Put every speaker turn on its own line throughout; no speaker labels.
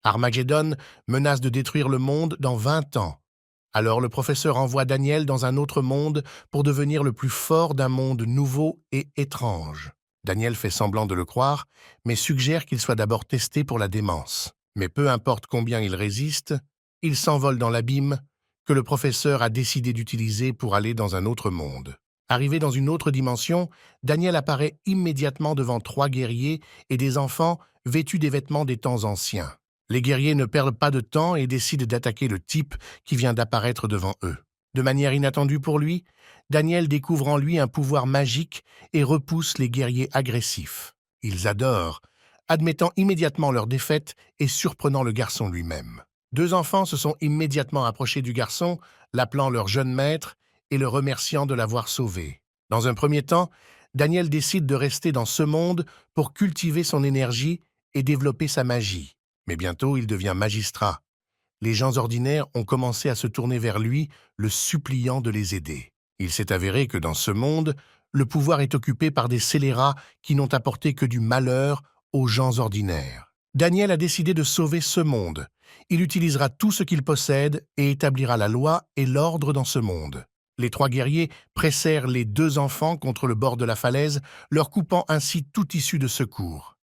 Armageddon menace de détruire le monde dans 20 ans. Alors le professeur envoie Daniel dans un autre monde pour devenir le plus fort d'un monde nouveau et étrange. Daniel fait semblant de le croire, mais suggère qu'il soit d'abord testé pour la démence. Mais peu importe combien il résiste, il s'envole dans l'abîme que le professeur a décidé d'utiliser pour aller dans un autre monde. Arrivé dans une autre dimension, Daniel apparaît immédiatement devant 3 guerriers et des enfants vêtus des vêtements des temps anciens. Les guerriers ne perdent pas de temps et décident d'attaquer le type qui vient d'apparaître devant eux. De manière inattendue pour lui, Daniel découvre en lui un pouvoir magique et repousse les guerriers agressifs. Ils adorent, admettant immédiatement leur défaite et surprenant le garçon lui-même. 2 enfants se sont immédiatement approchés du garçon, l'appelant leur jeune maître et le remerciant de l'avoir sauvé. Dans un premier temps, Daniel décide de rester dans ce monde pour cultiver son énergie et développer sa magie. Mais bientôt, il devient magistrat. Les gens ordinaires ont commencé à se tourner vers lui, le suppliant de les aider. Il s'est avéré que dans ce monde, le pouvoir est occupé par des scélérats qui n'ont apporté que du malheur aux gens ordinaires. Daniel a décidé de sauver ce monde. Il utilisera tout ce qu'il possède et établira la loi et l'ordre dans ce monde. Les 3 guerriers pressèrent les 2 enfants contre le bord de la falaise, leur coupant ainsi toute issue de secours.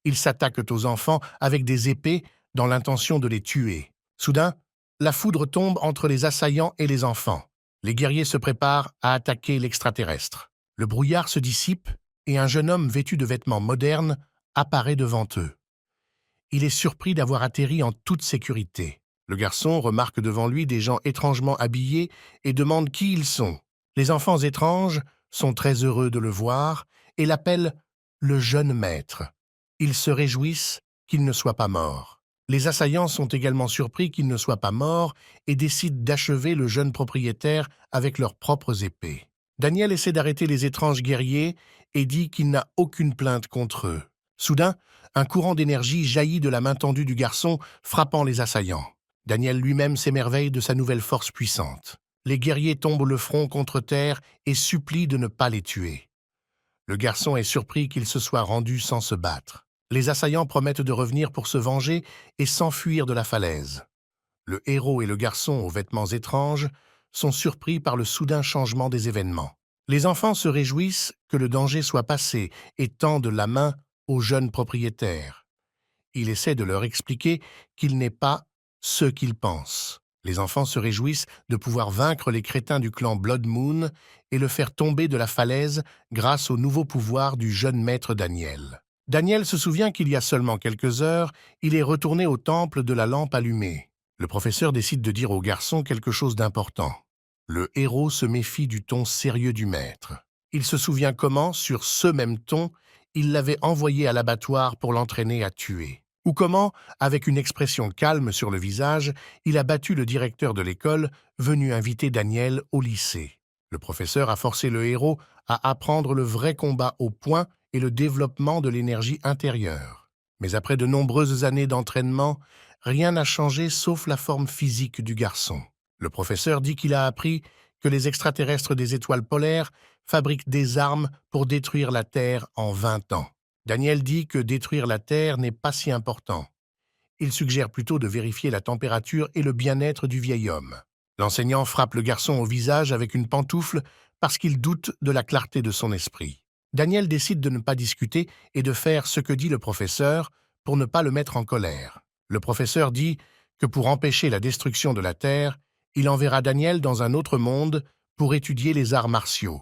Ils s'attaquent aux enfants avec des épées dans l'intention de les tuer. Soudain, la foudre tombe entre les assaillants et les enfants. Les guerriers se préparent à attaquer l'extraterrestre. Le brouillard se dissipe et un jeune homme vêtu de vêtements modernes apparaît devant eux. Il est surpris d'avoir atterri en toute sécurité. Le garçon remarque devant lui des gens étrangement habillés et demande qui ils sont. Les enfants étranges sont très heureux de le voir et l'appellent le jeune maître. Ils se réjouissent qu'il ne soit pas mort. Les assaillants sont également surpris qu'il ne soit pas mort et décident d'achever le jeune propriétaire avec leurs propres épées. Daniel essaie d'arrêter les étranges guerriers et dit qu'il n'a aucune plainte contre eux. Soudain, un courant d'énergie jaillit de la main tendue du garçon, frappant les assaillants. Daniel lui-même s'émerveille de sa nouvelle force puissante. Les guerriers tombent le front contre terre et supplient de ne pas les tuer. Le garçon est surpris qu'il se soit rendu sans se battre. Les assaillants promettent de revenir pour se venger et s'enfuir de la falaise. Le héros et le garçon aux vêtements étranges sont surpris par le soudain changement des événements. Les enfants se réjouissent que le danger soit passé et tendent la main au jeune propriétaire. Il essaie de leur expliquer qu'il n'est pas ce qu'ils pensent. Les enfants se réjouissent de pouvoir vaincre les crétins du clan Blood Moon et le faire tomber de la falaise grâce au nouveau pouvoir du jeune maître Daniel. Daniel se souvient qu'il y a seulement quelques heures, il est retourné au temple de la lampe allumée. Le professeur décide de dire au garçon quelque chose d'important. Le héros se méfie du ton sérieux du maître. Il se souvient comment, sur ce même ton, il l'avait envoyé à l'abattoir pour l'entraîner à tuer. Ou comment, avec une expression calme sur le visage, il a battu le directeur de l'école, venu inviter Daniel au lycée. Le professeur a forcé le héros à apprendre le vrai combat au poing et le développement de l'énergie intérieure. Mais après de nombreuses années d'entraînement, rien n'a changé sauf la forme physique du garçon. Le professeur dit qu'il a appris que les extraterrestres des étoiles polaires fabriquent des armes pour détruire la Terre en 20 ans. Daniel dit que détruire la Terre n'est pas si important. Il suggère plutôt de vérifier la température et le bien-être du vieil homme. L'enseignant frappe le garçon au visage avec une pantoufle parce qu'il doute de la clarté de son esprit. Daniel décide de ne pas discuter et de faire ce que dit le professeur pour ne pas le mettre en colère. Le professeur dit que pour empêcher la destruction de la Terre, il enverra Daniel dans un autre monde pour étudier les arts martiaux.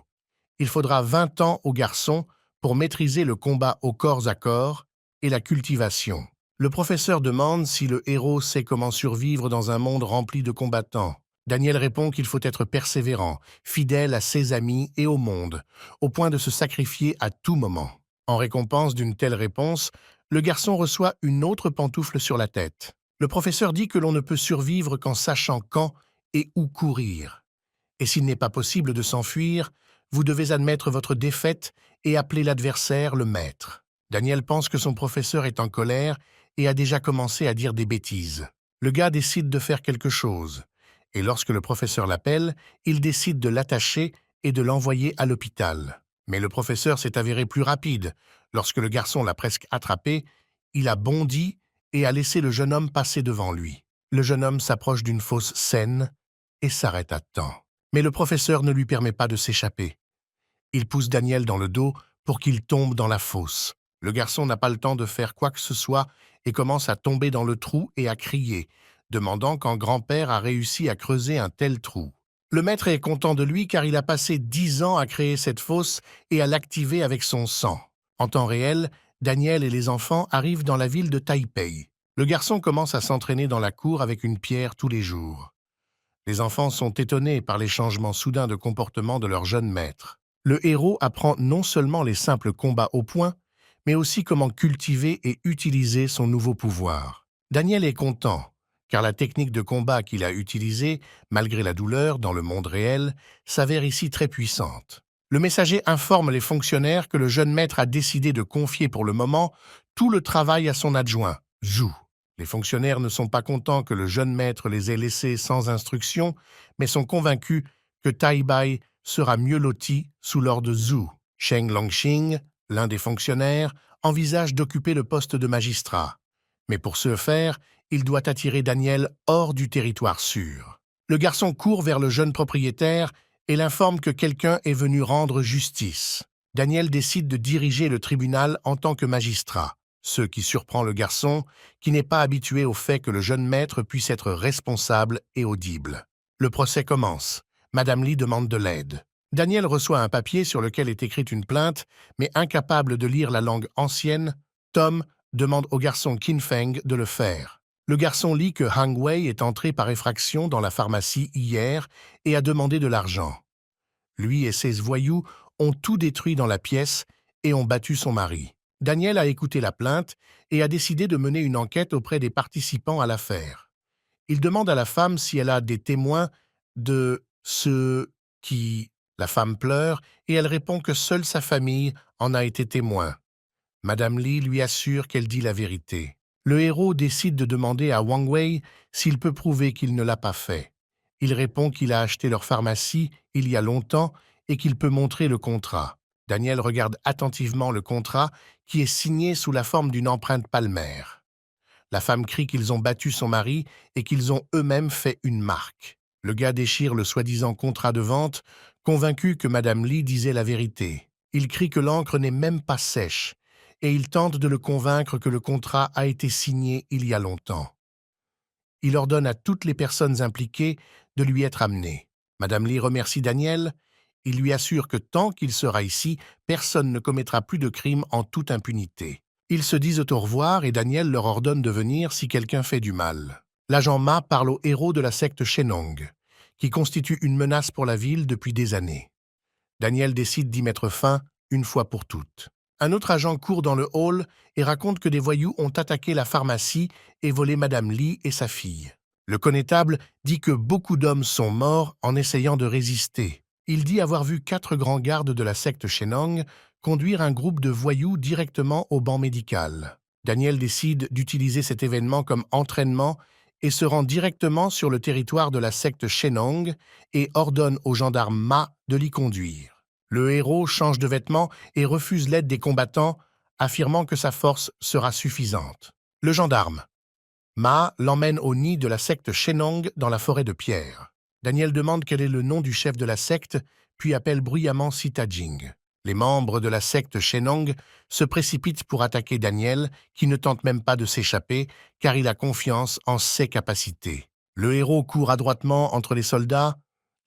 Il faudra 20 ans au garçon pour maîtriser le combat au corps à corps et la cultivation. Le professeur demande si le héros sait comment survivre dans un monde rempli de combattants. Daniel répond qu'il faut être persévérant, fidèle à ses amis et au monde, au point de se sacrifier à tout moment. En récompense d'une telle réponse, le garçon reçoit une autre pantoufle sur la tête. Le professeur dit que l'on ne peut survivre qu'en sachant quand et où courir. Et s'il n'est pas possible de s'enfuir, vous devez admettre votre défaite et appeler l'adversaire le maître. Daniel pense que son professeur est en colère et a déjà commencé à dire des bêtises. Le gars décide de faire quelque chose. Et lorsque le professeur l'appelle, il décide de l'attacher et de l'envoyer à l'hôpital. Mais le professeur s'est avéré plus rapide. Lorsque le garçon l'a presque attrapé, il a bondi et a laissé le jeune homme passer devant lui. Le jeune homme s'approche d'une fosse saine et s'arrête à temps. Mais le professeur ne lui permet pas de s'échapper. Il pousse Daniel dans le dos pour qu'il tombe dans la fosse. Le garçon n'a pas le temps de faire quoi que ce soit et commence à tomber dans le trou et à crier, demandant quand grand-père a réussi à creuser un tel trou. Le maître est content de lui car il a passé 10 ans à créer cette fosse et à l'activer avec son sang. En temps réel, Daniel et les enfants arrivent dans la ville de Taipei. Le garçon commence à s'entraîner dans la cour avec une pierre tous les jours. Les enfants sont étonnés par les changements soudains de comportement de leur jeune maître. Le héros apprend non seulement les simples combats au poing, mais aussi comment cultiver et utiliser son nouveau pouvoir. Daniel est content, car la technique de combat qu'il a utilisée, malgré la douleur dans le monde réel, s'avère ici très puissante. Le messager informe les fonctionnaires que le jeune maître a décidé de confier pour le moment tout le travail à son adjoint, Zhu. Les fonctionnaires ne sont pas contents que le jeune maître les ait laissés sans instruction, mais sont convaincus que Taibai sera mieux loti sous l'ordre de Zhu. Sheng Longxing, l'un des fonctionnaires, envisage d'occuper le poste de magistrat. Mais pour ce faire, il doit attirer Daniel hors du territoire sûr. Le garçon court vers le jeune propriétaire et l'informe que quelqu'un est venu rendre justice. Daniel décide de diriger le tribunal en tant que magistrat, ce qui surprend le garçon, qui n'est pas habitué au fait que le jeune maître puisse être responsable et audible. Le procès commence. Madame Li demande de l'aide. Daniel reçoit un papier sur lequel est écrite une plainte, mais incapable de lire la langue ancienne, Tom demande au garçon Qin Feng de le faire. Le garçon lit que Hang Wei est entré par effraction dans la pharmacie hier et a demandé de l'argent. Lui et ses voyous ont tout détruit dans la pièce et ont battu son mari. Daniel a écouté la plainte et a décidé de mener une enquête auprès des participants à l'affaire. Il demande à la femme si elle a des témoins de ce qui... La femme pleure et elle répond que seule sa famille en a été témoin. Madame Li lui assure qu'elle dit la vérité. Le héros décide de demander à Wang Wei s'il peut prouver qu'il ne l'a pas fait. Il répond qu'il a acheté leur pharmacie il y a longtemps et qu'il peut montrer le contrat. Daniel regarde attentivement le contrat qui est signé sous la forme d'une empreinte palmaire. La femme crie qu'ils ont battu son mari et qu'ils ont eux-mêmes fait une marque. Le gars déchire le soi-disant contrat de vente, convaincu que Madame Li disait la vérité. Il crie que l'encre n'est même pas sèche et il tente de le convaincre que le contrat a été signé il y a longtemps. Il ordonne à toutes les personnes impliquées de lui être amenées. Madame Li remercie Daniel. Il lui assure que tant qu'il sera ici, personne ne commettra plus de crimes en toute impunité. Ils se disent au revoir et Daniel leur ordonne de venir si quelqu'un fait du mal. L'agent Ma parle au héros de la secte Shenong, qui constitue une menace pour la ville depuis des années. Daniel décide d'y mettre fin une fois pour toutes. Un autre agent court dans le hall et raconte que des voyous ont attaqué la pharmacie et volé Madame Li et sa fille. Le connétable dit que beaucoup d'hommes sont morts en essayant de résister. Il dit avoir vu 4 grands gardes de la secte Shenong conduire un groupe de voyous directement au banc médical. Daniel décide d'utiliser cet événement comme entraînement et se rend directement sur le territoire de la secte Shenong et ordonne aux gendarmes Ma de l'y conduire. Le héros change de vêtements et refuse l'aide des combattants, affirmant que sa force sera suffisante. Le gendarme Ma l'emmène au nid de la secte Shenong dans la forêt de pierre. Daniel demande quel est le nom du chef de la secte, puis appelle bruyamment Sita Jing. Les membres de la secte Shenong se précipitent pour attaquer Daniel, qui ne tente même pas de s'échapper, car il a confiance en ses capacités. Le héros court adroitement entre les soldats,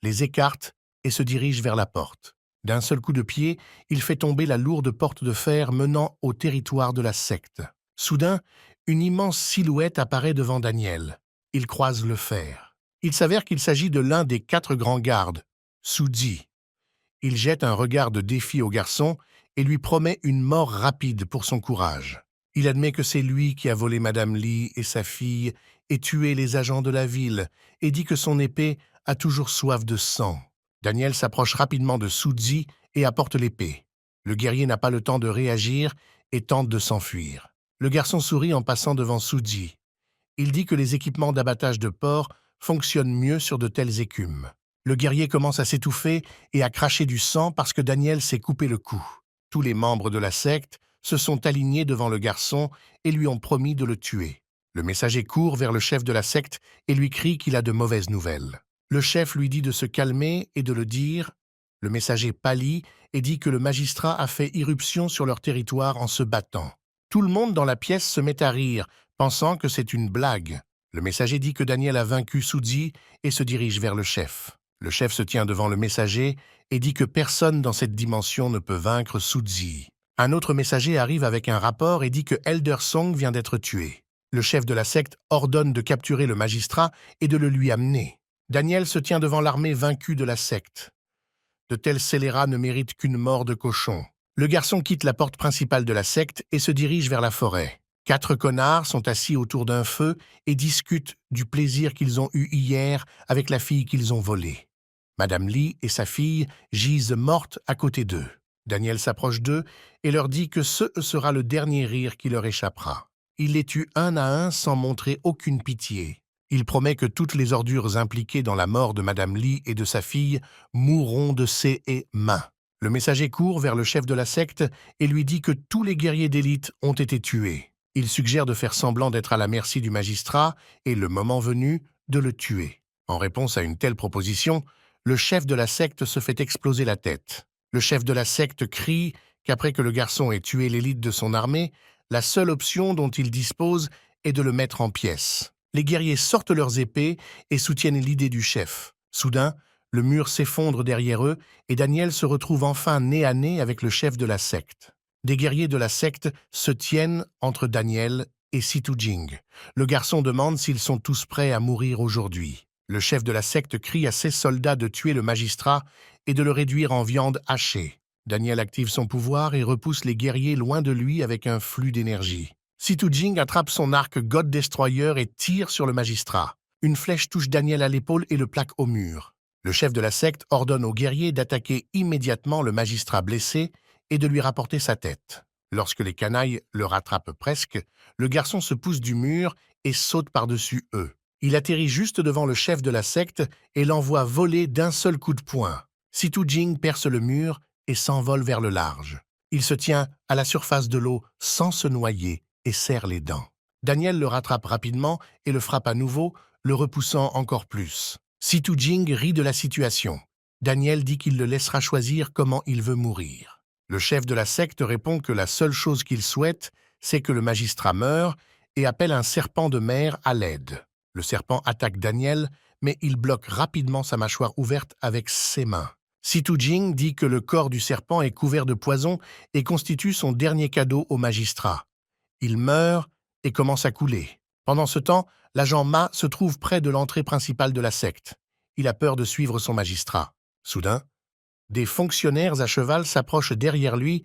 les écarte et se dirige vers la porte. D'un seul coup de pied, il fait tomber la lourde porte de fer menant au territoire de la secte. Soudain, une immense silhouette apparaît devant Daniel. Il croise le fer. Il s'avère qu'il s'agit de l'un des 4 grands gardes, Suji. Il jette un regard de défi au garçon et lui promet une mort rapide pour son courage. Il admet que c'est lui qui a volé Madame Li et sa fille et tué les agents de la ville et dit que son épée a toujours soif de sang. Daniel s'approche rapidement de Suji et apporte l'épée. Le guerrier n'a pas le temps de réagir et tente de s'enfuir. Le garçon sourit en passant devant Suji. Il dit que les équipements d'abattage de porc fonctionnent mieux sur de telles écumes. Le guerrier commence à s'étouffer et à cracher du sang parce que Daniel s'est coupé le cou. Tous les membres de la secte se sont alignés devant le garçon et lui ont promis de le tuer. Le messager court vers le chef de la secte et lui crie qu'il a de mauvaises nouvelles. Le chef lui dit de se calmer et de le dire. Le messager pâlit et dit que le magistrat a fait irruption sur leur territoire en se battant. Tout le monde dans la pièce se met à rire, pensant que c'est une blague. Le messager dit que Daniel a vaincu Sudzi et se dirige vers le chef. Le chef se tient devant le messager et dit que personne dans cette dimension ne peut vaincre Sudzi. Un autre messager arrive avec un rapport et dit que Elder Song vient d'être tué. Le chef de la secte ordonne de capturer le magistrat et de le lui amener. Daniel se tient devant l'armée vaincue de la secte. De tels scélérats ne méritent qu'une mort de cochon. Le garçon quitte la porte principale de la secte et se dirige vers la forêt. 4 connards sont assis autour d'un feu et discutent du plaisir qu'ils ont eu hier avec la fille qu'ils ont volée. Madame Lee et sa fille gisent mortes à côté d'eux. Daniel s'approche d'eux et leur dit que ce sera le dernier rire qui leur échappera. Il les tue un à un sans montrer aucune pitié. Il promet que toutes les ordures impliquées dans la mort de Madame Lee et de sa fille mourront de ses mains. Le messager court vers le chef de la secte et lui dit que tous les guerriers d'élite ont été tués. Il suggère de faire semblant d'être à la merci du magistrat et, le moment venu, de le tuer. En réponse à une telle proposition, le chef de la secte se fait exploser la tête. Le chef de la secte crie qu'après que le garçon ait tué l'élite de son armée, la seule option dont il dispose est de le mettre en pièces. Les guerriers sortent leurs épées et soutiennent l'idée du chef. Soudain, le mur s'effondre derrière eux et Daniel se retrouve enfin nez à nez avec le chef de la secte. Des guerriers de la secte se tiennent entre Daniel et Situ Jing. Le garçon demande s'ils sont tous prêts à mourir aujourd'hui. Le chef de la secte crie à ses soldats de tuer le magistrat et de le réduire en viande hachée. Daniel active son pouvoir et repousse les guerriers loin de lui avec un flux d'énergie. Situ Jing attrape son arc God Destroyer et tire sur le magistrat. Une flèche touche Daniel à l'épaule et le plaque au mur. Le chef de la secte ordonne aux guerriers d'attaquer immédiatement le magistrat blessé et de lui rapporter sa tête. Lorsque les canailles le rattrapent presque, le garçon se pousse du mur et saute par-dessus eux. Il atterrit juste devant le chef de la secte et l'envoie voler d'un seul coup de poing. Situ Jing perce le mur et s'envole vers le large. Il se tient à la surface de l'eau sans se noyer et serre les dents. Daniel le rattrape rapidement et le frappe à nouveau, le repoussant encore plus. Situ Jing rit de la situation. Daniel dit qu'il le laissera choisir comment il veut mourir. Le chef de la secte répond que la seule chose qu'il souhaite, c'est que le magistrat meure et appelle un serpent de mer à l'aide. Le serpent attaque Daniel, mais il bloque rapidement sa mâchoire ouverte avec ses mains. Situ Jing dit que le corps du serpent est couvert de poison et constitue son dernier cadeau au magistrat. Il meurt et commence à couler. Pendant ce temps, l'agent Ma se trouve près de l'entrée principale de la secte. Il a peur de suivre son magistrat. Soudain, des fonctionnaires à cheval s'approchent derrière lui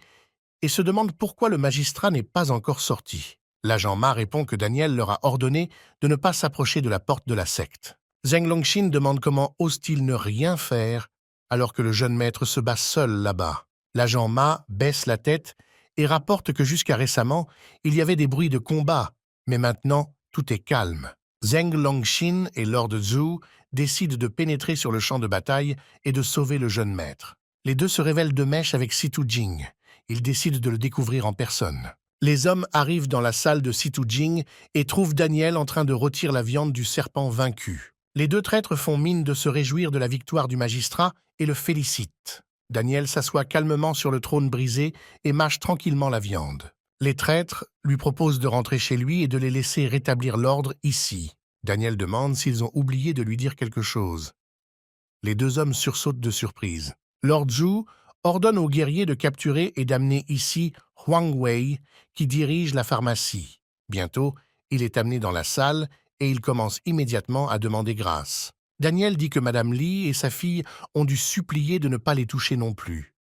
et se demandent pourquoi le magistrat n'est pas encore sorti. L'agent Ma répond que Daniel leur a ordonné de ne pas s'approcher de la porte de la secte. Zheng Longshin demande comment ose-t-il ne rien faire alors que le jeune maître se bat seul là-bas. L'agent Ma baisse la tête et rapporte que jusqu'à récemment, il y avait des bruits de combat, mais maintenant, tout est calme. Zheng Longshin et Lord Zhu décident de pénétrer sur le champ de bataille et de sauver le jeune maître. Les deux se révèlent de mèche avec Situ Jing. Ils décident de le découvrir en personne. Les hommes arrivent dans la salle de Situ Jing et trouvent Daniel en train de rôtir la viande du serpent vaincu. Les deux traîtres font mine de se réjouir de la victoire du magistrat et le félicitent. Daniel s'assoit calmement sur le trône brisé et mâche tranquillement la viande. Les traîtres lui proposent de rentrer chez lui et de les laisser rétablir l'ordre ici. Daniel demande s'ils ont oublié de lui dire quelque chose. Les deux hommes sursautent de surprise. Lord Zhu ordonne aux guerriers de capturer et d'amener ici Huang Wei, qui dirige la pharmacie. Bientôt, il est amené dans la salle et il commence immédiatement à demander grâce. Daniel dit que Madame Lee et sa fille ont dû supplier de ne pas les toucher non plus.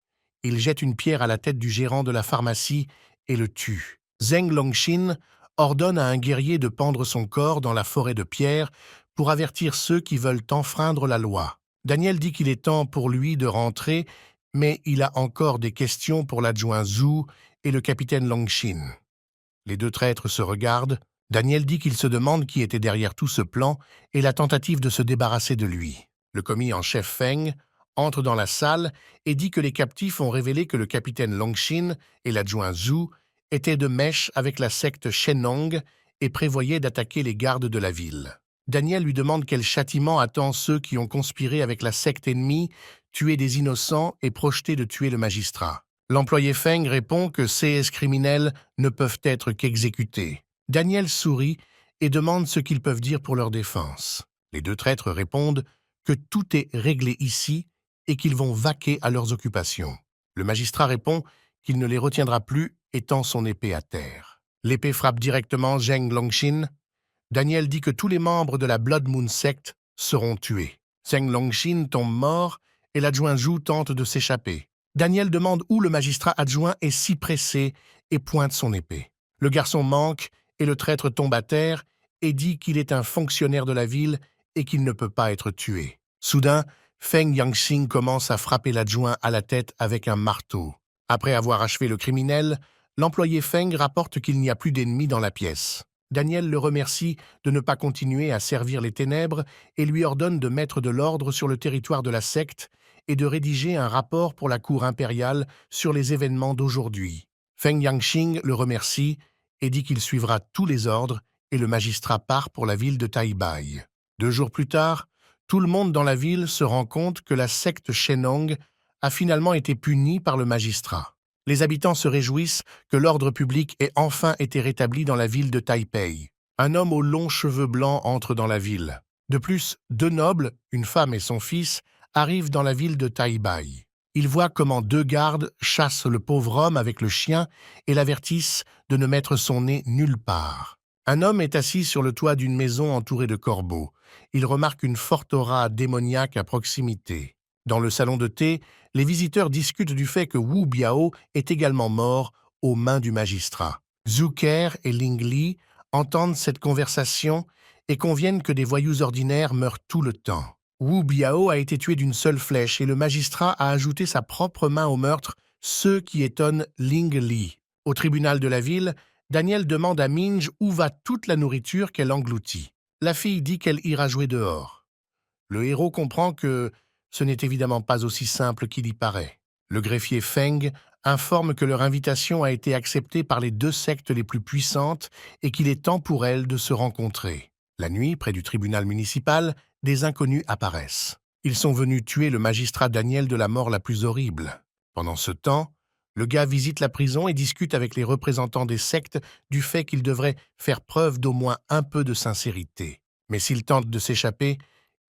Il jette une pierre à la tête du gérant de la pharmacie et le tue. Zheng Longshin ordonne à un guerrier de pendre son corps dans la forêt de pierres pour avertir ceux qui veulent enfreindre la loi. Daniel dit qu'il est temps pour lui de rentrer, mais il a encore des questions pour l'adjoint Zhu et le capitaine Longshin. Les deux traîtres se regardent. Daniel dit qu'il se demande qui était derrière tout ce plan et la tentative de se débarrasser de lui. Le commis en chef Feng entre dans la salle et dit que les captifs ont révélé que le capitaine Longshin et l'adjoint Zhu étaient de mèche avec la secte Shenong et prévoyait d'attaquer les gardes de la ville. Daniel lui demande quel châtiment attend ceux qui ont conspiré avec la secte ennemie, tué des innocents et projeté de tuer le magistrat. L'employé Feng répond que ces criminels ne peuvent être qu'exécutés. Daniel sourit et demande ce qu'ils peuvent dire pour leur défense. Les deux traîtres répondent que tout est réglé ici et qu'ils vont vaquer à leurs occupations. Le magistrat répond qu'il ne les retiendra plus et tend son épée à terre. L'épée frappe directement Zheng Longxin. Daniel dit que tous les membres de la Blood Moon Sect seront tués. Zheng Longxin tombe mort et l'adjoint Zhu tente de s'échapper. Daniel demande où le magistrat adjoint est si pressé et pointe son épée. Le garçon manque et le traître tombe à terre et dit qu'il est un fonctionnaire de la ville et qu'il ne peut pas être tué. Soudain, Feng Yangxing commence à frapper l'adjoint à la tête avec un marteau. Après avoir achevé le criminel, l'employé Feng rapporte qu'il n'y a plus d'ennemis dans la pièce. Daniel le remercie de ne pas continuer à servir les ténèbres et lui ordonne de mettre de l'ordre sur le territoire de la secte et de rédiger un rapport pour la cour impériale sur les événements d'aujourd'hui. Feng Yangxing le remercie et dit qu'il suivra tous les ordres et le magistrat part pour la ville de Taïbai. 2 jours plus tard, tout le monde dans la ville se rend compte que la secte Shenong a finalement été punie par le magistrat. Les habitants se réjouissent que l'ordre public ait enfin été rétabli dans la ville de Taipei. Un homme aux longs cheveux blancs entre dans la ville. De plus, 2 nobles, une femme et son fils, arrivent dans la ville de Taipei. Ils voient comment 2 gardes chassent le pauvre homme avec le chien et l'avertissent de ne mettre son nez nulle part. Un homme est assis sur le toit d'une maison entourée de corbeaux. Il remarque une forte aura démoniaque à proximité. Dans le salon de thé, les visiteurs discutent du fait que Wu Biao est également mort aux mains du magistrat. Zhu Ker et Ling Li entendent cette conversation et conviennent que des voyous ordinaires meurent tout le temps. Wu Biao a été tué d'une seule flèche et le magistrat a ajouté sa propre main au meurtre, ce qui étonne Ling Li. Au tribunal de la ville, Daniel demande à Minge où va toute la nourriture qu'elle engloutit. La fille dit qu'elle ira jouer dehors. Le héros comprend que ce n'est évidemment pas aussi simple qu'il y paraît. Le greffier Feng informe que leur invitation a été acceptée par les 2 sectes les plus puissantes et qu'il est temps pour elles de se rencontrer. La nuit, près du tribunal municipal, des inconnus apparaissent. Ils sont venus tuer le magistrat Daniel de la mort la plus horrible. Pendant ce temps, le gars visite la prison et discute avec les représentants des sectes du fait qu'ils devraient faire preuve d'au moins un peu de sincérité. Mais s'ils tentent de s'échapper,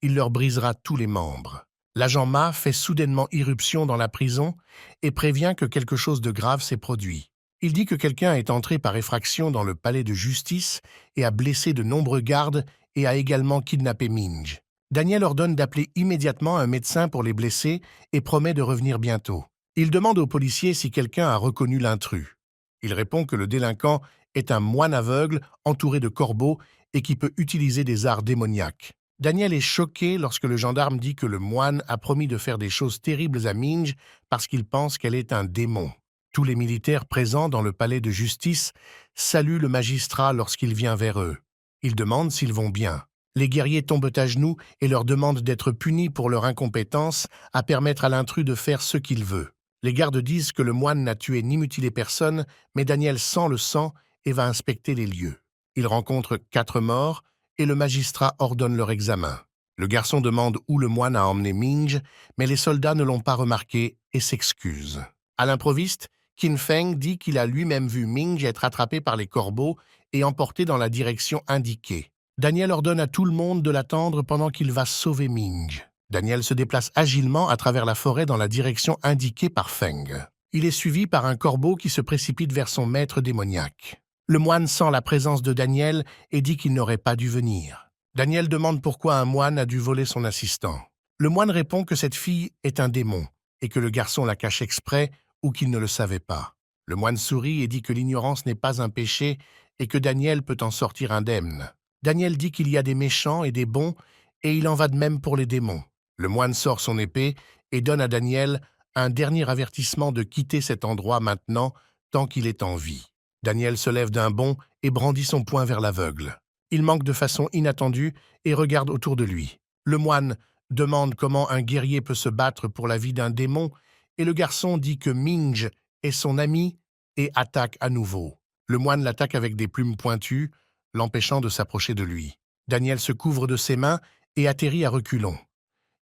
il leur brisera tous les membres. L'agent Ma fait soudainement irruption dans la prison et prévient que quelque chose de grave s'est produit. Il dit que quelqu'un est entré par effraction dans le palais de justice et a blessé de nombreux gardes et a également kidnappé Minge. Daniel ordonne d'appeler immédiatement un médecin pour les blessés et promet de revenir bientôt. Il demande aux policiers si quelqu'un a reconnu l'intrus. Il répond que le délinquant est un moine aveugle entouré de corbeaux et qui peut utiliser des arts démoniaques. Daniel est choqué lorsque le gendarme dit que le moine a promis de faire des choses terribles à Minge parce qu'il pense qu'elle est un démon. Tous les militaires présents dans le palais de justice saluent le magistrat lorsqu'il vient vers eux. Ils demandent s'ils vont bien. Les guerriers tombent à genoux et leur demandent d'être punis pour leur incompétence à permettre à l'intrus de faire ce qu'il veut. Les gardes disent que le moine n'a tué ni mutilé personne, mais Daniel sent le sang et va inspecter les lieux. Il rencontre 4 morts et le magistrat ordonne leur examen. Le garçon demande où le moine a emmené Minge, mais les soldats ne l'ont pas remarqué et s'excusent. À l'improviste, Qin Feng dit qu'il a lui-même vu Minge être attrapé par les corbeaux et emporté dans la direction indiquée. Daniel ordonne à tout le monde de l'attendre pendant qu'il va sauver Minge. Daniel se déplace agilement à travers la forêt dans la direction indiquée par Feng. Il est suivi par un corbeau qui se précipite vers son maître démoniaque. Le moine sent la présence de Daniel et dit qu'il n'aurait pas dû venir. Daniel demande pourquoi un moine a dû voler son assistant. Le moine répond que cette fille est un démon et que le garçon la cache exprès ou qu'il ne le savait pas. Le moine sourit et dit que l'ignorance n'est pas un péché et que Daniel peut en sortir indemne. Daniel dit qu'il y a des méchants et des bons et il en va de même pour les démons. Le moine sort son épée et donne à Daniel un dernier avertissement de quitter cet endroit maintenant tant qu'il est en vie. Daniel se lève d'un bond et brandit son poing vers l'aveugle. Il manque de façon inattendue et regarde autour de lui. Le moine demande comment un guerrier peut se battre pour la vie d'un démon et le garçon dit que Minge est son ami et attaque à nouveau. Le moine l'attaque avec des plumes pointues. l'empêchant de s'approcher de lui. Daniel se couvre de ses mains et atterrit à reculons.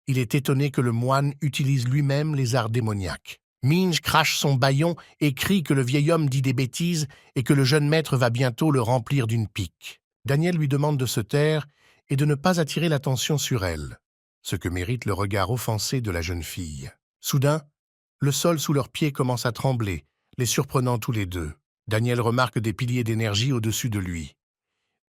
Il est étonné que le moine utilise lui-même les arts démoniaques. Minge crache son bâillon et crie que le vieil homme dit des bêtises et que le jeune maître va bientôt le remplir d'une pique. Daniel lui demande de se taire et de ne pas attirer l'attention sur elle, ce que mérite le regard offensé de la jeune fille. Soudain, le sol sous leurs pieds commence à trembler, les surprenant tous les deux. Daniel remarque des piliers d'énergie au-dessus de lui.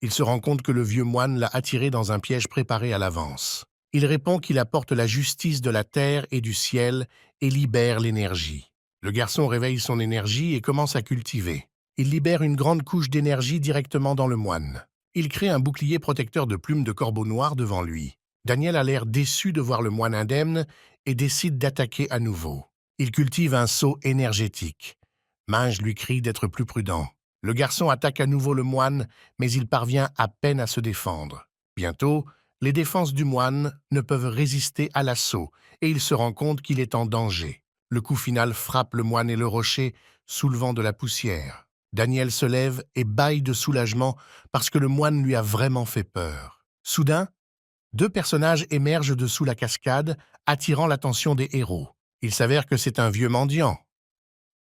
Il se rend compte que le vieux moine l'a attiré dans un piège préparé à l'avance. Il répond qu'il apporte la justice de la terre et du ciel et libère l'énergie. Le garçon réveille son énergie et commence à cultiver. Il libère une grande couche d'énergie directement dans le moine. Il crée un bouclier protecteur de plumes de corbeau noir devant lui. Daniel a l'air déçu de voir le moine indemne et décide d'attaquer à nouveau. Il cultive un sceau énergétique. Minge lui crie d'être plus prudent. Le garçon attaque à nouveau le moine, mais il parvient à peine à se défendre. Bientôt, les défenses du moine ne peuvent résister à l'assaut et il se rend compte qu'il est en danger. Le coup final frappe le moine et le rocher, soulevant de la poussière. Daniel se lève et bâille de soulagement parce que le moine lui a vraiment fait peur. Soudain, deux personnages émergent de sous la cascade, attirant l'attention des héros. Il s'avère que c'est un vieux mendiant.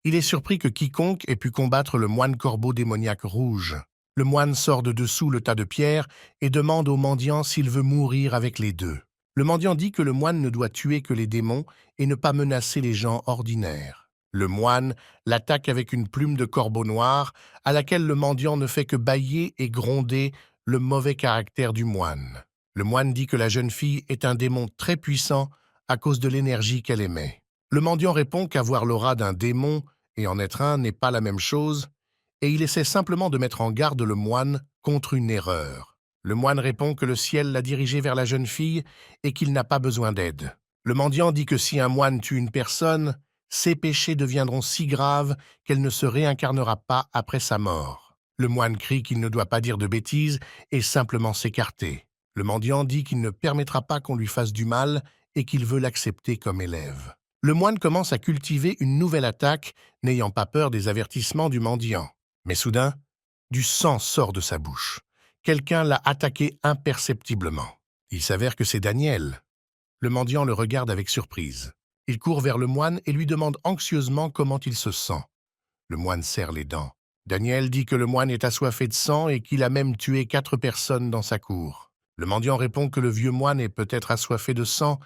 Il est surpris que quiconque ait pu combattre le moine corbeau démoniaque rouge. Le moine sort de dessous le tas de pierres et demande au mendiant s'il veut mourir avec les deux. Le mendiant dit que le moine ne doit tuer que les démons et ne pas menacer les gens ordinaires. Le moine l'attaque avec une plume de corbeau noir, à laquelle le mendiant ne fait que bâiller et gronder le mauvais caractère du moine. Le moine dit que la jeune fille est un démon très puissant à cause de l'énergie qu'elle émet. Le mendiant répond qu'avoir l'aura d'un démon et en être un n'est pas la même chose, et il essaie simplement de mettre en garde le moine contre une erreur. Le moine répond que le ciel l'a dirigé vers la jeune fille et qu'il n'a pas besoin d'aide. Le mendiant dit que si un moine tue une personne, ses péchés deviendront si graves qu'elle ne se réincarnera pas après sa mort. Le moine crie qu'il ne doit pas dire de bêtises et simplement s'écarter. Le mendiant dit qu'il ne permettra pas qu'on lui fasse du mal et qu'il veut l'accepter comme élève. Le moine commence à cultiver une nouvelle attaque, n'ayant pas peur des avertissements du mendiant. Mais soudain, du sang sort de sa bouche. Quelqu'un l'a attaqué imperceptiblement. Il s'avère que c'est Daniel. Le mendiant le regarde avec surprise. Il court vers le moine et lui demande anxieusement comment il se sent. Le moine serre les dents. Daniel dit que le moine est assoiffé de sang et qu'il a même tué 4 personnes dans sa cour. Le mendiant répond que le vieux moine est peut-être assoiffé de sang,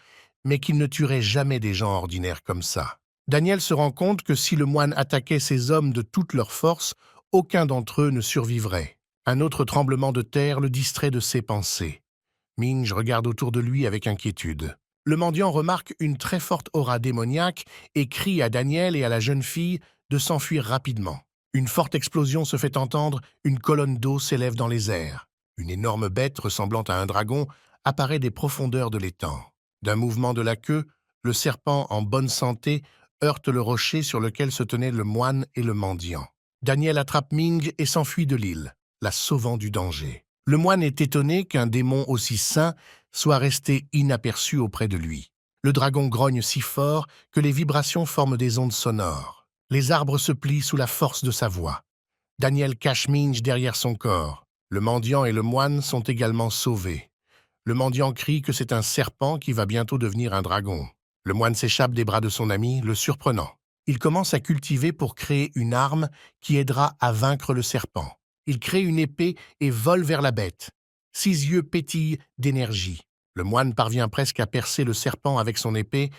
mais qu'il ne tuerait jamais des gens ordinaires comme ça. Daniel se rend compte que si le moine attaquait ces hommes de toute leur force, aucun d'entre eux ne survivrait. Un autre tremblement de terre le distrait de ses pensées. Minge regarde autour de lui avec inquiétude. Le mendiant remarque une très forte aura démoniaque et crie à Daniel et à la jeune fille de s'enfuir rapidement. Une forte explosion se fait entendre, une colonne d'eau s'élève dans les airs. Une énorme bête ressemblant à un dragon apparaît des profondeurs de l'étang. D'un mouvement de la queue, le serpent en bonne santé heurte le rocher sur lequel se tenaient le moine et le mendiant. Daniel attrape Ming et s'enfuit de l'île, la sauvant du danger. Le moine est étonné qu'un démon aussi sain soit resté inaperçu auprès de lui. Le dragon grogne si fort que les vibrations forment des ondes sonores. Les arbres se plient sous la force de sa voix. Daniel cache Minge derrière son corps. Le mendiant et le moine sont également sauvés. Le mendiant crie que c'est un serpent qui va bientôt devenir un dragon. Le moine s'échappe des bras de son ami, le surprenant. Il commence à cultiver pour créer une arme qui aidera à vaincre le serpent. Il crée une épée et vole vers la bête. 6 yeux pétillent d'énergie. Le moine parvient presque à percer le serpent avec son épée,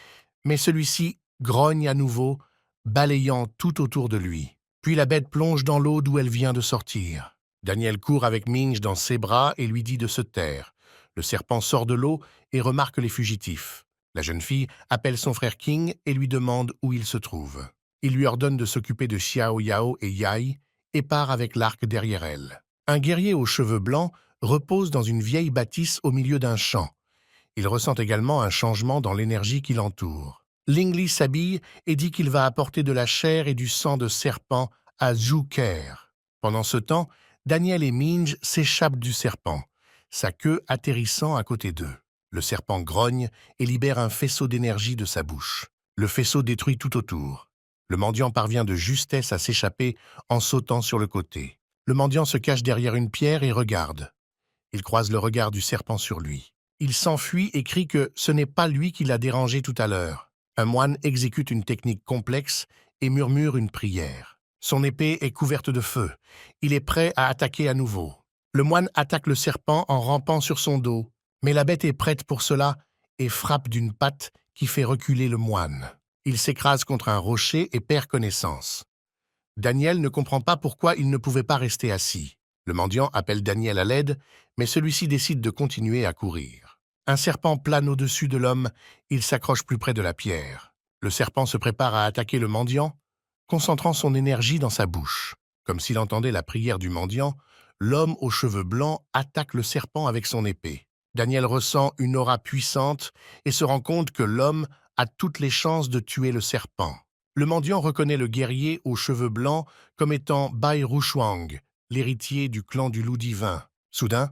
mais celui-ci grogne à nouveau, balayant tout autour de lui. Puis la bête plonge dans l'eau d'où elle vient de sortir. Daniel court avec Minge dans ses bras et lui dit de se taire. Le serpent sort de l'eau et remarque les fugitifs. La jeune fille appelle son frère King et lui demande où il se trouve. Il lui ordonne de s'occuper de Xiao Yao et Yai et part avec l'arc derrière elle. Un guerrier aux cheveux blancs repose dans une vieille bâtisse au milieu d'un champ. Il ressent également un changement dans l'énergie qui l'entoure. Ling Li s'habille et dit qu'il va apporter de la chair et du sang de serpent à Zhu Ker. Pendant ce temps, Daniel et Minge s'échappent du serpent, sa queue atterrissant à côté d'eux. Le serpent grogne et libère un faisceau d'énergie de sa bouche. Le faisceau détruit tout autour. Le mendiant parvient de justesse à s'échapper en sautant sur le côté. Le mendiant se cache derrière une pierre et regarde. Il croise le regard du serpent sur lui. Il s'enfuit et crie que ce n'est pas lui qui l'a dérangé tout à l'heure. Un moine exécute une technique complexe et murmure une prière. Son épée est couverte de feu. Il est prêt à attaquer à nouveau. Le moine attaque le serpent en rampant sur son dos, mais la bête est prête pour cela et frappe d'une patte qui fait reculer le moine. Il s'écrase contre un rocher et perd connaissance. Daniel ne comprend pas pourquoi il ne pouvait pas rester assis. Le mendiant appelle Daniel à l'aide, mais celui-ci décide de continuer à courir. Un serpent plane au-dessus de l'homme, il s'accroche plus près de la pierre. Le serpent se prépare à attaquer le mendiant, concentrant son énergie dans sa bouche. Comme s'il entendait la prière du mendiant, l'homme aux cheveux blancs attaque le serpent avec son épée. Daniel ressent une aura puissante et se rend compte que l'homme a toutes les chances de tuer le serpent. Le mendiant reconnaît le guerrier aux cheveux blancs comme étant Bai Rushuang, l'héritier du clan du loup divin. Soudain,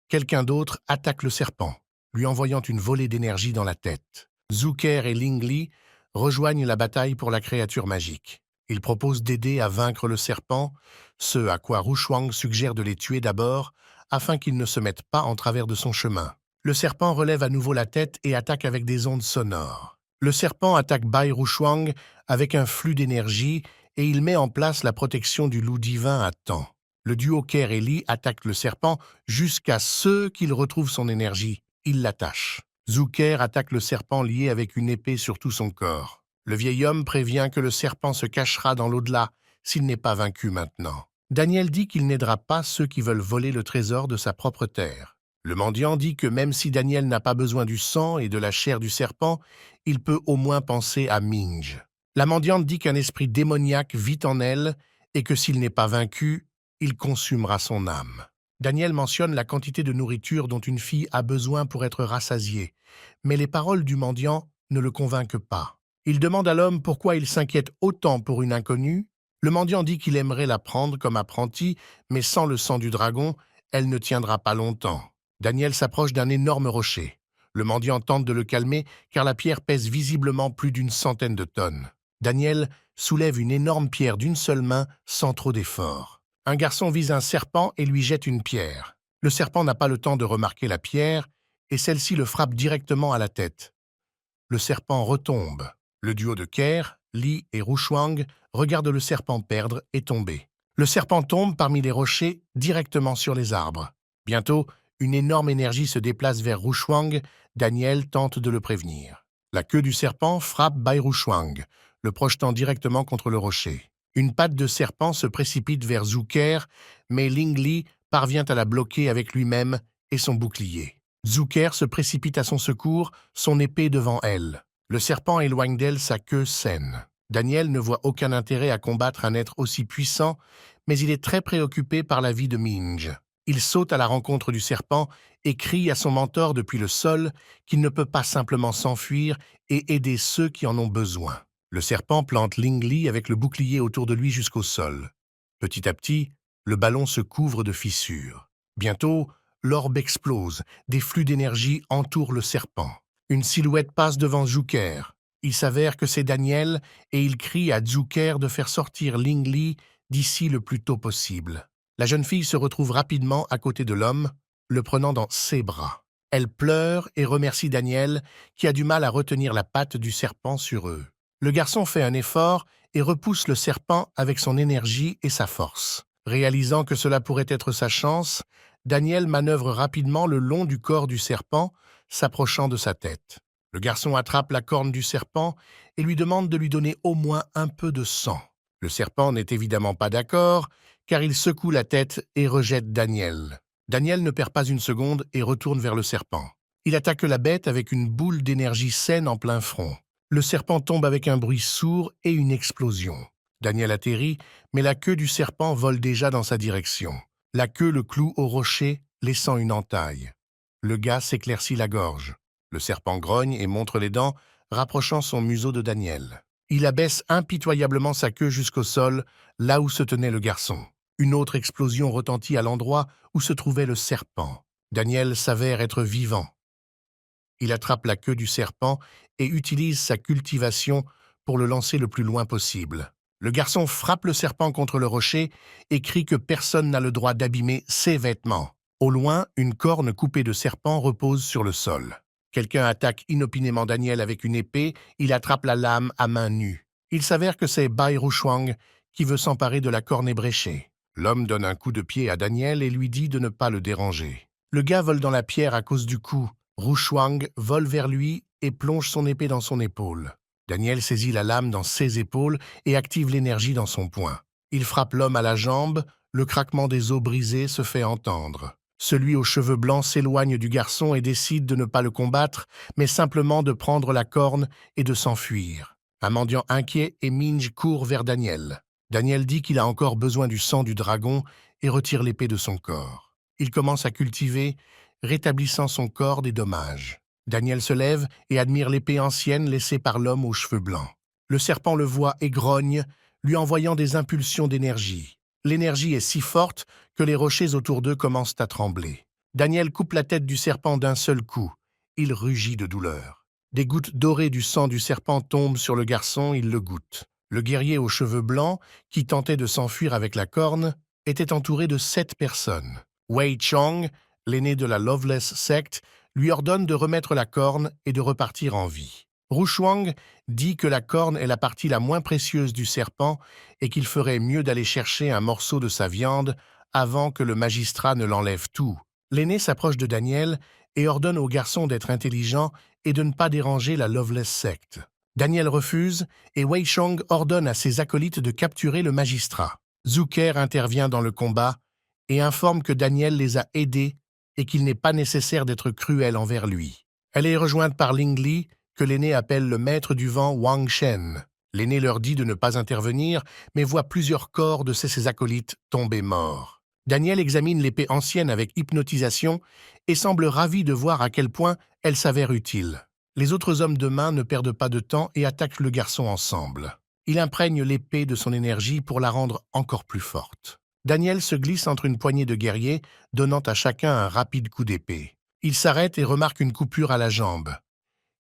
quelqu'un d'autre attaque le serpent, lui envoyant une volée d'énergie dans la tête. Zuker et Ling Li rejoignent la bataille pour la créature magique. Ils proposent d'aider à vaincre le serpent, ce à quoi Rushuang suggère de les tuer d'abord, afin qu'ils ne se mettent pas en travers de son chemin. Le serpent relève à nouveau la tête et attaque avec des ondes sonores. Le serpent attaque Bai Rushuang avec un flux d'énergie et il met en place la protection du loup divin à temps. Le duo Ker et Li attaque le serpent jusqu'à ce qu'il retrouve son énergie. Il l'attache. Zuker attaque le serpent lié avec une épée sur tout son corps. Le vieil homme prévient que le serpent se cachera dans l'au-delà s'il n'est pas vaincu maintenant. Daniel dit qu'il n'aidera pas ceux qui veulent voler le trésor de sa propre terre. Le mendiant dit que même si Daniel n'a pas besoin du sang et de la chair du serpent, il peut au moins penser à Minge. La mendiante dit qu'un esprit démoniaque vit en elle et que s'il n'est pas vaincu, il consumera son âme. Daniel mentionne la quantité de nourriture dont une fille a besoin pour être rassasiée, mais les paroles du mendiant ne le convainquent pas. Il demande à l'homme pourquoi il s'inquiète autant pour une inconnue. Le mendiant dit qu'il aimerait la prendre comme apprentie, mais sans le sang du dragon, elle ne tiendra pas longtemps. Daniel s'approche d'un énorme rocher. Le mendiant tente de le calmer car la pierre pèse visiblement plus d'100 de tonnes. Daniel soulève une énorme pierre d'une seule main sans trop d'effort. Un garçon vise un serpent et lui jette une pierre. Le serpent n'a pas le temps de remarquer la pierre et celle-ci le frappe directement à la tête. Le serpent retombe. Le duo de Ker, Li et Rushuang regarde le serpent perdre et tomber. Le serpent tombe parmi les rochers directement sur les arbres. Bientôt, une énorme énergie se déplace vers Rushuang. Daniel tente de le prévenir. La queue du serpent frappe Bai Rushuang, le projetant directement contre le rocher. Une patte de serpent se précipite vers Zuker, mais Ling Li parvient à la bloquer avec lui-même et son bouclier. Zuker se précipite à son secours, son épée devant elle. Le serpent éloigne d'elle sa queue saine. Daniel ne voit aucun intérêt à combattre un être aussi puissant, mais il est très préoccupé par la vie de Minge. Il saute à la rencontre du serpent et crie à son mentor depuis le sol qu'il ne peut pas simplement s'enfuir et aider ceux qui en ont besoin. Le serpent plante Ling Li avec le bouclier autour de lui jusqu'au sol. Petit à petit, le ballon se couvre de fissures. Bientôt, l'orbe explose, des flux d'énergie entourent le serpent. Une silhouette passe devant Zuker. Il s'avère que c'est Daniel et il crie à Zuker de faire sortir Ling Li d'ici le plus tôt possible. La jeune fille se retrouve rapidement à côté de l'homme, le prenant dans ses bras. Elle pleure et remercie Daniel, qui a du mal à retenir la patte du serpent sur eux. Le garçon fait un effort et repousse le serpent avec son énergie et sa force. Réalisant que cela pourrait être sa chance, Daniel manœuvre rapidement le long du corps du serpent, s'approchant de sa tête. Le garçon attrape la corne du serpent et lui demande de lui donner au moins un peu de sang. Le serpent n'est évidemment pas d'accord, car il secoue la tête et rejette Daniel. Daniel ne perd pas une seconde et retourne vers le serpent. Il attaque la bête avec une boule d'énergie saine en plein front. Le serpent tombe avec un bruit sourd et une explosion. Daniel atterrit, mais la queue du serpent vole déjà dans sa direction. La queue le cloue au rocher, laissant une entaille. Le gars s'éclaircit la gorge. Le serpent grogne et montre les dents, rapprochant son museau de Daniel. Il abaisse impitoyablement sa queue jusqu'au sol, là où se tenait le garçon. Une autre explosion retentit à l'endroit où se trouvait le serpent. Daniel s'avère être vivant. Il attrape la queue du serpent et utilise sa cultivation pour le lancer le plus loin possible. Le garçon frappe le serpent contre le rocher et crie que personne n'a le droit d'abîmer ses vêtements. Au loin, une corne coupée de serpent repose sur le sol. Quelqu'un attaque inopinément Daniel avec une épée, il attrape la lame à main nue. Il s'avère que c'est Bai Rushuang qui veut s'emparer de la corne ébréchée. L'homme donne un coup de pied à Daniel et lui dit de ne pas le déranger. Le gars vole dans la pierre à cause du coup. Rushuang vole vers lui et plonge son épée dans son épaule. Daniel saisit la lame dans ses épaules et active l'énergie dans son poing. Il frappe l'homme à la jambe, le craquement des os brisés se fait entendre. Celui aux cheveux blancs s'éloigne du garçon et décide de ne pas le combattre, mais simplement de prendre la corne et de s'enfuir. Un mendiant inquiet et Minj court vers Daniel. Daniel dit qu'il a encore besoin du sang du dragon et retire l'épée de son corps. Il commence à cultiver, rétablissant son corps des dommages. Daniel se lève et admire l'épée ancienne laissée par l'homme aux cheveux blancs. Le serpent le voit et grogne, lui envoyant des impulsions d'énergie. L'énergie est si forte que les rochers autour d'eux commencent à trembler. Daniel coupe la tête du serpent d'un seul coup. Il rugit de douleur. Des gouttes dorées du sang du serpent tombent sur le garçon, il le goûte. Le guerrier aux cheveux blancs, qui tentait de s'enfuir avec la corne, était entouré de 7 personnes. Wei Chong, l'aîné de la Loveless Sect, lui ordonne de remettre la corne et de repartir en vie. Rushuang dit que la corne est la partie la moins précieuse du serpent et qu'il ferait mieux d'aller chercher un morceau de sa viande avant que le magistrat ne l'enlève tout. L'aîné s'approche de Daniel et ordonne au garçon d'être intelligent et de ne pas déranger la Loveless Sect. Daniel refuse et Wei Chong ordonne à ses acolytes de capturer le magistrat. Zucker intervient dans le combat et informe que Daniel les a aidés et qu'il n'est pas nécessaire d'être cruel envers lui. Elle est rejointe par Ling Li, que l'aîné appelle le maître du vent Wang Shen. L'aîné leur dit de ne pas intervenir, mais voit plusieurs corps de ses acolytes tomber morts. Daniel examine l'épée ancienne avec hypnotisation et semble ravi de voir à quel point elle s'avère utile. Les autres hommes de main ne perdent pas de temps et attaquent le garçon ensemble. Il imprègne l'épée de son énergie pour la rendre encore plus forte. Daniel se glisse entre une poignée de guerriers, donnant à chacun un rapide coup d'épée. Il s'arrête et remarque une coupure à la jambe.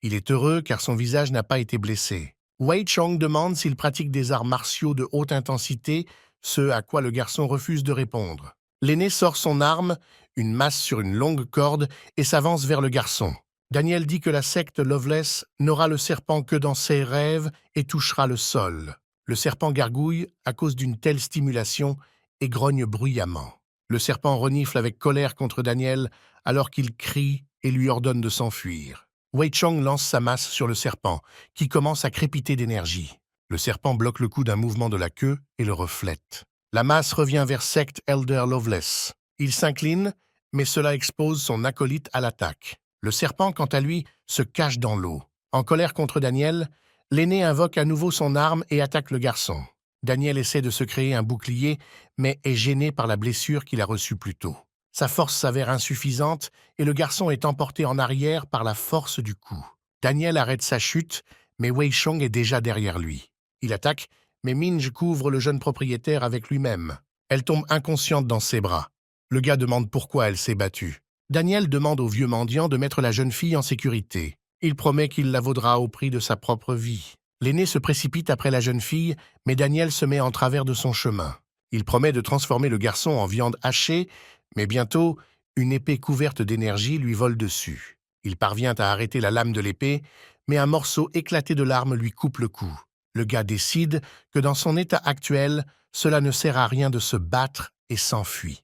Il est heureux car son visage n'a pas été blessé. Wei Chong demande s'il pratique des arts martiaux de haute intensité, ce à quoi le garçon refuse de répondre. L'aîné sort son arme, une masse sur une longue corde, et s'avance vers le garçon. Daniel dit que la secte Loveless n'aura le serpent que dans ses rêves et touchera le sol. Le serpent gargouille à cause d'une telle stimulation et grogne bruyamment. Le serpent renifle avec colère contre Daniel alors qu'il crie et lui ordonne de s'enfuir. Wei Chong lance sa masse sur le serpent, qui commence à crépiter d'énergie. Le serpent bloque le coup d'un mouvement de la queue et le reflète. La masse revient vers Sect Elder Loveless. Il s'incline, mais cela expose son acolyte à l'attaque. Le serpent, quant à lui, se cache dans l'eau. En colère contre Daniel, l'aîné invoque à nouveau son arme et attaque le garçon. Daniel essaie de se créer un bouclier, mais est gêné par la blessure qu'il a reçue plus tôt. Sa force s'avère insuffisante et le garçon est emporté en arrière par la force du coup. Daniel arrête sa chute, mais Wei Chong est déjà derrière lui. Il attaque, mais Minj couvre le jeune propriétaire avec lui-même. Elle tombe inconsciente dans ses bras. Le gars demande pourquoi elle s'est battue. Daniel demande au vieux mendiant de mettre la jeune fille en sécurité. Il promet qu'il la vaudra au prix de sa propre vie. L'aîné se précipite après la jeune fille, mais Daniel se met en travers de son chemin. Il promet de transformer le garçon en viande hachée, mais bientôt, une épée couverte d'énergie lui vole dessus. Il parvient à arrêter la lame de l'épée, mais un morceau éclaté de l'arme lui coupe le cou. Le gars décide que dans son état actuel, cela ne sert à rien de se battre et s'enfuit.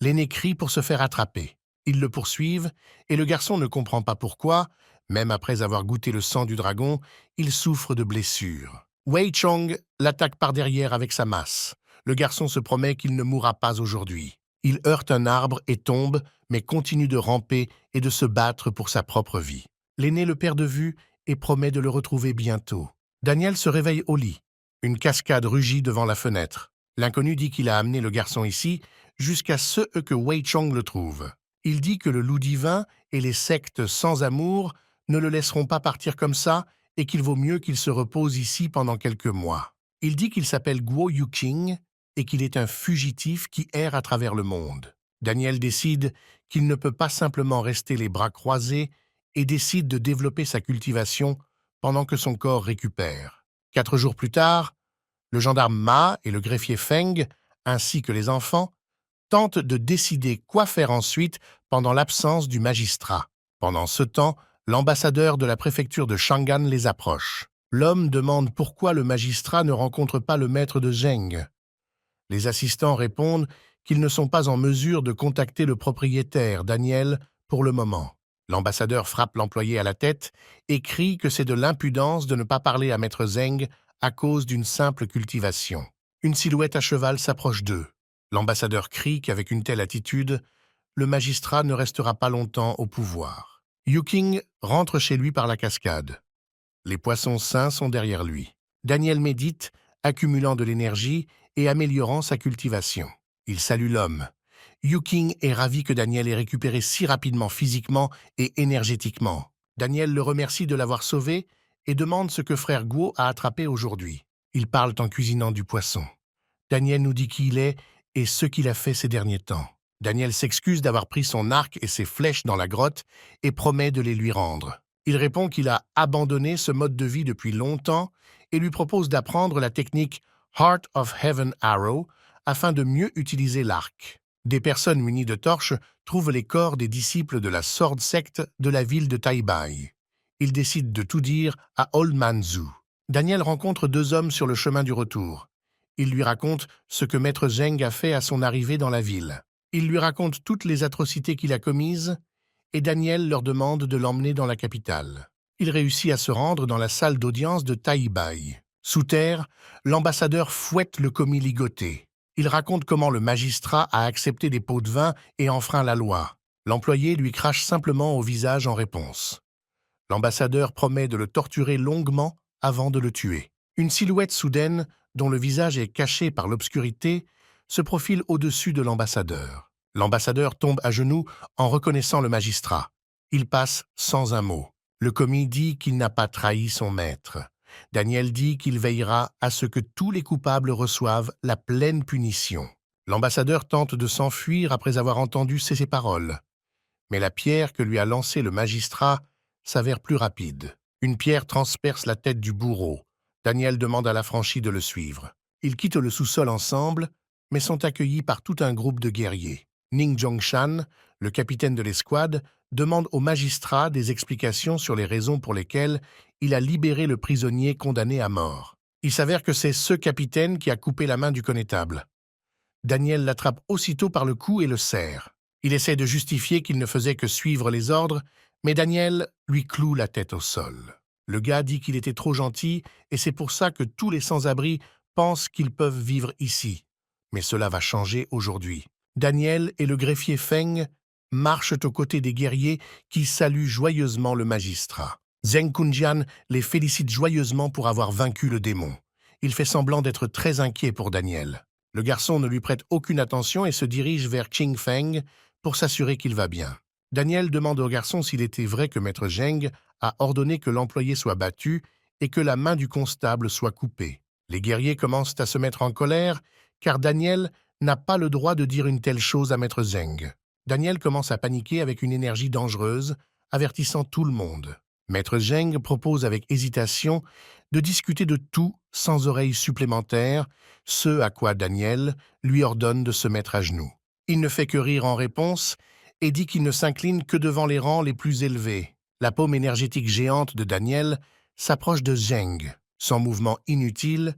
L'aîné crie pour se faire attraper. Ils le poursuivent, et le garçon ne comprend pas pourquoi, même après avoir goûté le sang du dragon, il souffre de blessures. Wei Chong l'attaque par derrière avec sa masse. Le garçon se promet qu'il ne mourra pas aujourd'hui. Il heurte un arbre et tombe, mais continue de ramper et de se battre pour sa propre vie. L'aîné le perd de vue et promet de le retrouver bientôt. Daniel se réveille au lit. Une cascade rugit devant la fenêtre. L'inconnu dit qu'il a amené le garçon ici jusqu'à ce que Wei Chong le trouve. Il dit que le loup divin et les sectes sans amour ne le laisseront pas partir comme ça et qu'il vaut mieux qu'il se repose ici pendant quelques mois. Il dit qu'il s'appelle Guo Yuqing et qu'il est un fugitif qui erre à travers le monde. Daniel décide qu'il ne peut pas simplement rester les bras croisés et décide de développer sa cultivation pendant que son corps récupère. 4 jours plus tard, Le gendarme Ma et le greffier Feng, ainsi que les enfants, tentent de décider quoi faire ensuite pendant l'absence du magistrat. Pendant ce temps, l'ambassadeur de la préfecture de Chang'an les approche. L'homme demande pourquoi le magistrat ne rencontre pas le maître de Zheng. Les assistants répondent qu'ils ne sont pas en mesure de contacter le propriétaire, Daniel, pour le moment. L'ambassadeur frappe l'employé à la tête et crie que c'est de l'impudence de ne pas parler à maître Zheng à cause d'une simple cultivation. Une silhouette à cheval s'approche d'eux. L'ambassadeur crie qu'avec une telle attitude, le magistrat ne restera pas longtemps au pouvoir. Yuking rentre chez lui par la cascade. Les poissons sains sont derrière lui. Daniel médite, accumulant de l'énergie et améliorant sa cultivation. Il salue l'homme. Yuking est ravi que Daniel ait récupéré si rapidement physiquement et énergétiquement. Daniel le remercie de l'avoir sauvé et demande ce que frère Guo a attrapé aujourd'hui. Ils parlent en cuisinant du poisson. Daniel nous dit qui il est et ce qu'il a fait ces derniers temps. Daniel s'excuse d'avoir pris son arc et ses flèches dans la grotte et promet de les lui rendre. Il répond qu'il a abandonné ce mode de vie depuis longtemps et lui propose d'apprendre la technique Heart of Heaven Arrow afin de mieux utiliser l'arc. Des personnes munies de torches trouvent les corps des disciples de la Sword Sect de la ville de Taibai. Ils décident de tout dire à Old Man Zhu. Daniel rencontre deux hommes sur le chemin du retour. Il lui raconte ce que Maître Zheng a fait à son arrivée dans la ville. Il lui raconte toutes les atrocités qu'il a commises et Daniel leur demande de l'emmener dans la capitale. Il réussit à se rendre dans la salle d'audience de Taibai. Sous terre, l'ambassadeur fouette le commis ligoté. Il raconte comment le magistrat a accepté des pots de vin et enfreint la loi. L'employé lui crache simplement au visage en réponse. L'ambassadeur promet de le torturer longuement avant de le tuer. Une silhouette soudaine, dont le visage est caché par l'obscurité, se profile au-dessus de l'ambassadeur. L'ambassadeur tombe à genoux en reconnaissant le magistrat. Il passe sans un mot. Le commis dit qu'il n'a pas trahi son maître. Daniel dit qu'il veillera à ce que tous les coupables reçoivent la pleine punition. L'ambassadeur tente de s'enfuir après avoir entendu ces paroles. Mais la pierre que lui a lancée le magistrat s'avère plus rapide. Une pierre transperce la tête du bourreau. Daniel demande à l'affranchi de le suivre. Ils quittent le sous-sol ensemble, mais sont accueillis par tout un groupe de guerriers. Ning Zhongshan, le capitaine de l'escouade, demande au magistrat des explications sur les raisons pour lesquelles il a libéré le prisonnier condamné à mort. Il s'avère que c'est ce capitaine qui a coupé la main du connétable. Daniel l'attrape aussitôt par le cou et le serre. Il essaie de justifier qu'il ne faisait que suivre les ordres, mais Daniel lui cloue la tête au sol. Le gars dit qu'il était trop gentil et c'est pour ça que tous les sans-abri pensent qu'ils peuvent vivre ici. Mais cela va changer aujourd'hui. Daniel et le greffier Feng marchent aux côtés des guerriers qui saluent joyeusement le magistrat. Zheng Kunjian les félicite joyeusement pour avoir vaincu le démon. Il fait semblant d'être très inquiet pour Daniel. Le garçon ne lui prête aucune attention et se dirige vers Qing Feng pour s'assurer qu'il va bien. Daniel demande au garçon s'il était vrai que Maître Zheng a ordonné que l'employé soit battu et que la main du constable soit coupée. Les guerriers commencent à se mettre en colère car Daniel n'a pas le droit de dire une telle chose à Maître Zheng. Daniel commence à paniquer avec une énergie dangereuse, avertissant tout le monde. Maître Zheng propose avec hésitation de discuter de tout sans oreilles supplémentaires, ce à quoi Daniel lui ordonne de se mettre à genoux. Il ne fait que rire en réponse et dit qu'il ne s'incline que devant les rangs les plus élevés. La paume énergétique géante de Daniel s'approche de Zheng. Sans mouvement inutile,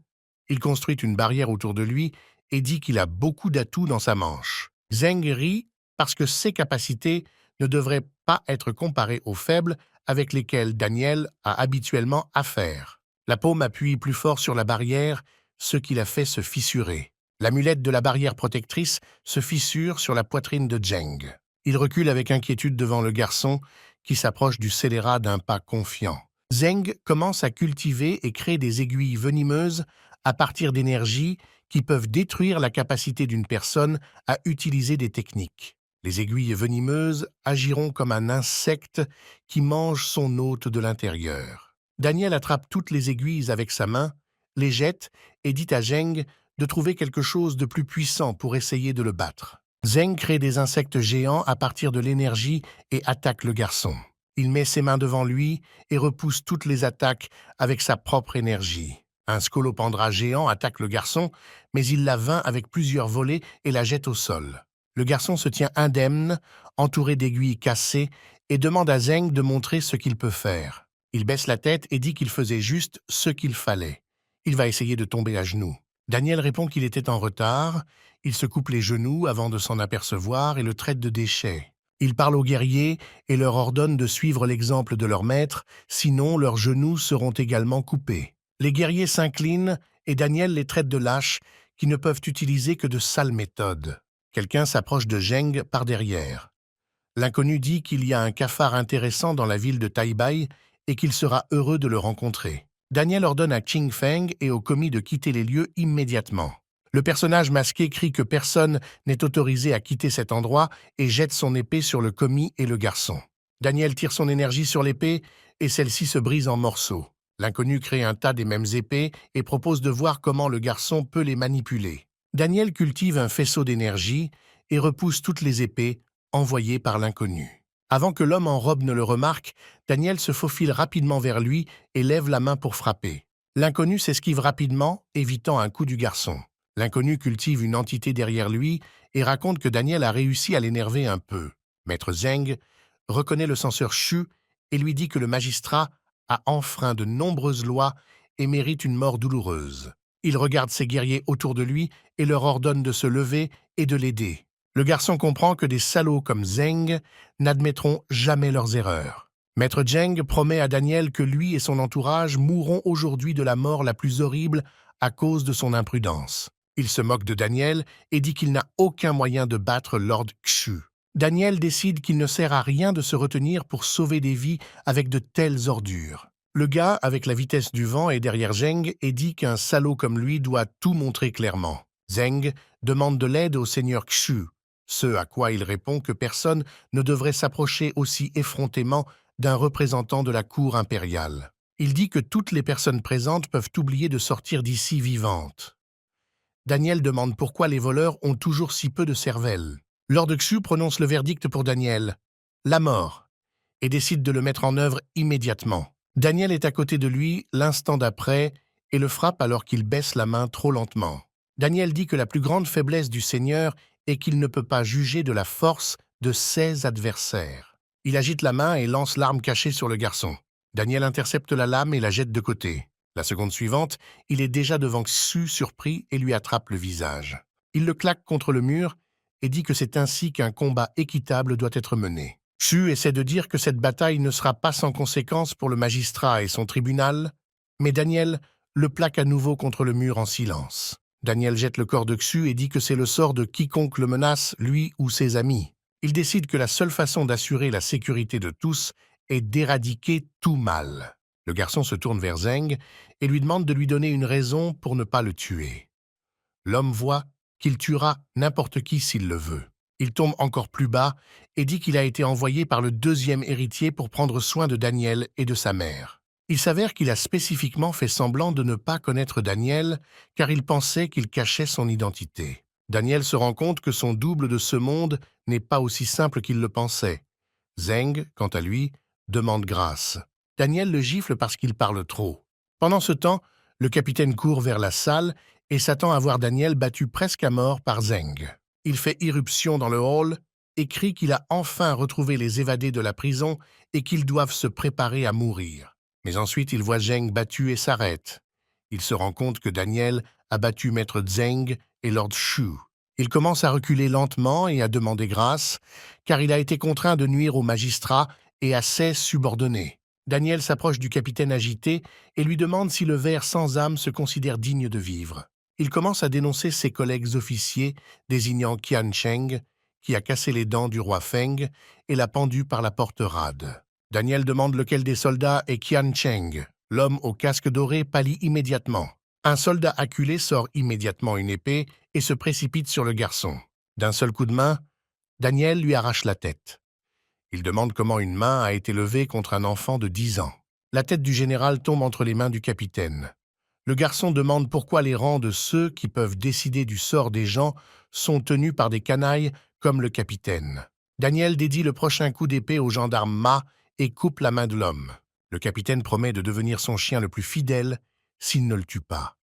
il construit une barrière autour de lui et dit qu'il a beaucoup d'atouts dans sa manche. Zheng rit parce que ses capacités ne devraient pas être comparées aux faibles avec lesquels Daniel a habituellement affaire. La paume appuie plus fort sur la barrière, ce qui la fait se fissurer. L'amulette de la barrière protectrice se fissure sur la poitrine de Zheng. Il recule avec inquiétude devant le garçon qui s'approche du scélérat d'un pas confiant. Zheng commence à cultiver et créer des aiguilles venimeuses à partir d'énergies qui peuvent détruire la capacité d'une personne à utiliser des techniques. Les aiguilles venimeuses agiront comme un insecte qui mange son hôte de l'intérieur. Daniel attrape toutes les aiguilles avec sa main, les jette et dit à Zheng de trouver quelque chose de plus puissant pour essayer de le battre. Zheng crée des insectes géants à partir de l'énergie et attaque le garçon. Il met ses mains devant lui et repousse toutes les attaques avec sa propre énergie. Un scolopendra géant attaque le garçon, mais il la vainc avec plusieurs volées et la jette au sol. Le garçon se tient indemne, entouré d'aiguilles cassées, et demande à Zeng de montrer ce qu'il peut faire. Il baisse la tête et dit qu'il faisait juste ce qu'il fallait. Il va essayer de tomber à genoux. Daniel répond qu'il était en retard. Il se coupe les genoux avant de s'en apercevoir et le traite de déchet. Il parle aux guerriers et leur ordonne de suivre l'exemple de leur maître, sinon leurs genoux seront également coupés. Les guerriers s'inclinent et Daniel les traite de lâches qui ne peuvent utiliser que de sales méthodes. Quelqu'un s'approche de Zeng par derrière. L'inconnu dit qu'il y a un cafard intéressant dans la ville de Taibai et qu'il sera heureux de le rencontrer. Daniel ordonne à Qing Feng et au commis de quitter les lieux immédiatement. Le personnage masqué crie que personne n'est autorisé à quitter cet endroit et jette son épée sur le commis et le garçon. Daniel tire son énergie sur l'épée et celle-ci se brise en morceaux. L'inconnu crée un tas des mêmes épées et propose de voir comment le garçon peut les manipuler. Daniel cultive un faisceau d'énergie et repousse toutes les épées envoyées par l'inconnu. Avant que l'homme en robe ne le remarque, Daniel se faufile rapidement vers lui et lève la main pour frapper. L'inconnu s'esquive rapidement, évitant un coup du garçon. L'inconnu cultive une entité derrière lui et raconte que Daniel a réussi à l'énerver un peu. Maître Zeng reconnaît le censeur Shu et lui dit que le magistrat a enfreint de nombreuses lois et mérite une mort douloureuse. Il regarde ses guerriers autour de lui et leur ordonne de se lever et de l'aider. Le garçon comprend que des salauds comme Zeng n'admettront jamais leurs erreurs. Maître Zeng promet à Daniel que lui et son entourage mourront aujourd'hui de la mort la plus horrible à cause de son imprudence. Il se moque de Daniel et dit qu'il n'a aucun moyen de battre Lord Xu. Daniel décide qu'il ne sert à rien de se retenir pour sauver des vies avec de telles ordures. Le gars, avec la vitesse du vent, est derrière Zeng et dit qu'un salaud comme lui doit tout montrer clairement. Zeng demande de l'aide au seigneur Xu, ce à quoi il répond que personne ne devrait s'approcher aussi effrontément d'un représentant de la cour impériale. Il dit que toutes les personnes présentes peuvent oublier de sortir d'ici vivantes. Daniel demande pourquoi les voleurs ont toujours si peu de cervelle. Lord Xu prononce le verdict pour Daniel, la mort, et décide de le mettre en œuvre immédiatement. Daniel est à côté de lui l'instant d'après et le frappe alors qu'il baisse la main trop lentement. Daniel dit que la plus grande faiblesse du Seigneur est qu'il ne peut pas juger de la force de ses adversaires. Il agite la main et lance l'arme cachée sur le garçon. Daniel intercepte la lame et la jette de côté. La seconde suivante, il est déjà devant Xu surpris et lui attrape le visage. Il le claque contre le mur et dit que c'est ainsi qu'un combat équitable doit être mené. Xu essaie de dire que cette bataille ne sera pas sans conséquences pour le magistrat et son tribunal, mais Daniel le plaque à nouveau contre le mur en silence. Daniel jette le corps de Xu et dit que c'est le sort de quiconque le menace, lui ou ses amis. Il décide que la seule façon d'assurer la sécurité de tous est d'éradiquer tout mal. Le garçon se tourne vers Zeng et lui demande de lui donner une raison pour ne pas le tuer. L'homme voit qu'il tuera n'importe qui s'il le veut. Il tombe encore plus bas et dit qu'il a été envoyé par le deuxième héritier pour prendre soin de Daniel et de sa mère. Il s'avère qu'il a spécifiquement fait semblant de ne pas connaître Daniel car il pensait qu'il cachait son identité. Daniel se rend compte que son double de ce monde n'est pas aussi simple qu'il le pensait. Zeng, quant à lui, demande grâce. Daniel le gifle parce qu'il parle trop. Pendant ce temps, le capitaine court vers la salle et s'attend à voir Daniel battu presque à mort par Zeng. Il fait irruption dans le hall et crie qu'il a enfin retrouvé les évadés de la prison et qu'ils doivent se préparer à mourir. Mais ensuite, il voit Zeng battu et s'arrête. Il se rend compte que Daniel a battu Maître Zeng et Lord Shu. Il commence à reculer lentement et à demander grâce, car il a été contraint de nuire au magistrat et à ses subordonnés. Daniel s'approche du capitaine agité et lui demande si le ver sans âme se considère digne de vivre. Il commence à dénoncer ses collègues officiers, désignant Qian Sheng, qui a cassé les dents du roi Feng et l'a pendu par la porte rade. Daniel demande lequel des soldats est Qian Sheng. L'homme au casque doré pâlit immédiatement. Un soldat acculé sort immédiatement une épée et se précipite sur le garçon. D'un seul coup de main, Daniel lui arrache la tête. Il demande comment une main a été levée contre un enfant de 10 ans. La tête du général tombe entre les mains du capitaine. Le garçon demande pourquoi les rangs de ceux qui peuvent décider du sort des gens sont tenus par des canailles comme le capitaine. Daniel dédie le prochain coup d'épée au gendarme Ma et coupe la main de l'homme. Le capitaine promet de devenir son chien le plus fidèle s'il ne le tue pas.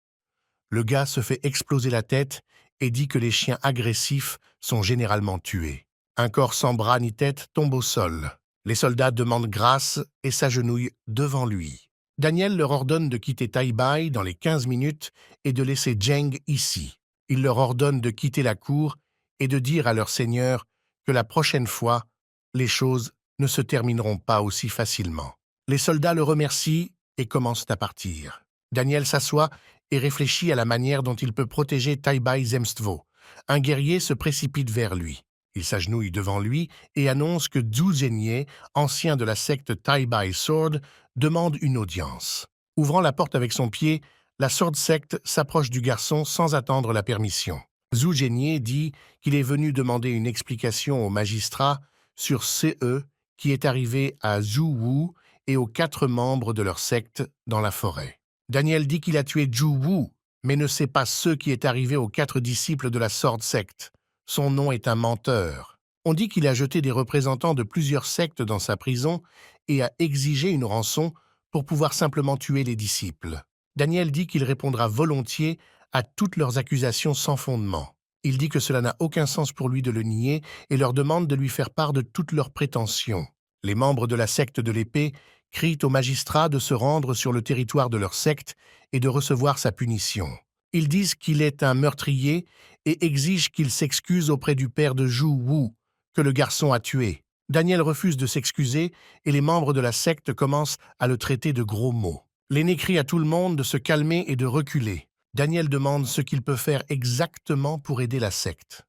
Le gars se fait exploser la tête et dit que les chiens agressifs sont généralement tués. Un corps sans bras ni tête tombe au sol. Les soldats demandent grâce et s'agenouillent devant lui. Daniel leur ordonne de quitter Tai-Bai dans les 15 minutes et de laisser Zheng ici. Il leur ordonne de quitter la cour et de dire à leur seigneur que la prochaine fois, les choses ne se termineront pas aussi facilement. Les soldats le remercient et commencent à partir. Daniel s'assoit et réfléchit à la manière dont il peut protéger Tai-Bai Zemstvo. Un guerrier se précipite vers lui. Il s'agenouille devant lui et annonce que Zhu Zhenye, ancien de la secte Tai-Bai Sword, demande une audience. Ouvrant la porte avec son pied, la Sword Sect s'approche du garçon sans attendre la permission. Zhu Zhenye dit qu'il est venu demander une explication au magistrat sur CE qui est arrivé à Zhu Wu et aux 4 membres de leur secte dans la forêt. Daniel dit qu'il a tué Zhu Wu, mais ne sait pas ce qui est arrivé aux 4 disciples de la Sword Sect. Son nom est un menteur. On dit qu'il a jeté des représentants de plusieurs sectes dans sa prison et a exigé une rançon pour pouvoir simplement tuer les disciples. Daniel dit qu'il répondra volontiers à toutes leurs accusations sans fondement. Il dit que cela n'a aucun sens pour lui de le nier et leur demande de lui faire part de toutes leurs prétentions. Les membres de la secte de l'épée crient au magistrat de se rendre sur le territoire de leur secte et de recevoir sa punition. Ils disent qu'il est un meurtrier et exigent qu'il s'excuse auprès du père de Zhu Wu, que le garçon a tué. Daniel refuse de s'excuser et les membres de la secte commencent à le traiter de gros mots. L'aîné crie à tout le monde de se calmer et de reculer. Daniel demande ce qu'il peut faire exactement pour aider la secte.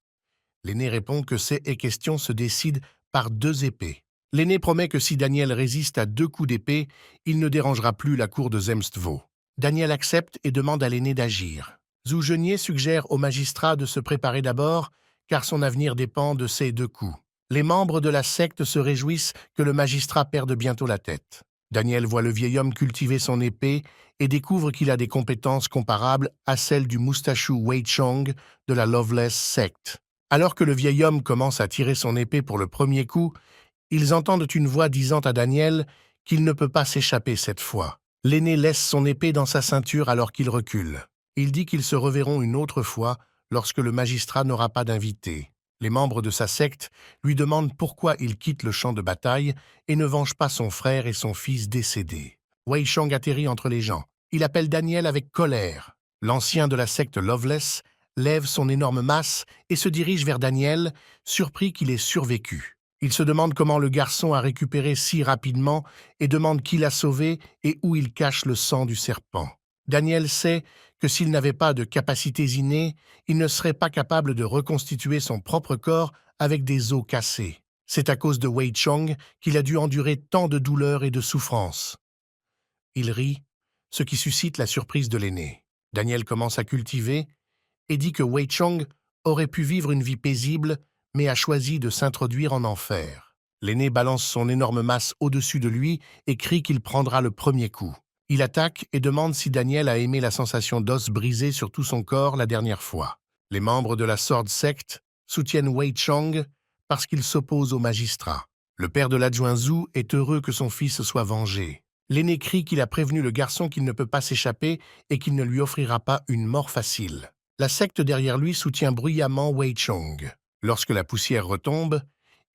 L'aîné répond que ces questions se décident par 2 épées. L'aîné promet que si Daniel résiste à 2 coups d'épée, il ne dérangera plus la cour de Zemstvo. Daniel accepte et demande à l'aîné d'agir. Zhu Zhenye suggère au magistrat de se préparer d'abord, car son avenir dépend de ces 2 coups. Les membres de la secte se réjouissent que le magistrat perde bientôt la tête. Daniel voit le vieil homme cultiver son épée et découvre qu'il a des compétences comparables à celles du moustachu Wei Chong de la Loveless Sect. Alors que le vieil homme commence à tirer son épée pour le premier coup, ils entendent une voix disant à Daniel qu'il ne peut pas s'échapper cette fois. L'aîné laisse son épée dans sa ceinture alors qu'il recule. Il dit qu'ils se reverront une autre fois lorsque le magistrat n'aura pas d'invité. Les membres de sa secte lui demandent pourquoi il quitte le champ de bataille et ne venge pas son frère et son fils décédés. Wei Chong atterrit entre les gens. Il appelle Daniel avec colère. L'ancien de la secte Loveless lève son énorme masse et se dirige vers Daniel, surpris qu'il ait survécu. Il se demande comment le garçon a récupéré si rapidement et demande qui l'a sauvé et où il cache le sang du serpent. Daniel sait que s'il n'avait pas de capacités innées, il ne serait pas capable de reconstituer son propre corps avec des os cassés. C'est à cause de Wei Chong qu'il a dû endurer tant de douleurs et de souffrances. Il rit, ce qui suscite la surprise de l'aîné. Daniel commence à cultiver et dit que Wei Chong aurait pu vivre une vie paisible, mais a choisi de s'introduire en enfer. L'aîné balance son énorme masse au-dessus de lui et crie qu'il prendra le premier coup. Il attaque et demande si Daniel a aimé la sensation d'os brisés sur tout son corps la dernière fois. Les membres de la Sword Sect soutiennent Wei Chong parce qu'il s'oppose au magistrat. Le père de l'adjoint Zhu est heureux que son fils soit vengé. L'aîné crie qu'il a prévenu le garçon qu'il ne peut pas s'échapper et qu'il ne lui offrira pas une mort facile. La secte derrière lui soutient bruyamment Wei Chong. Lorsque la poussière retombe,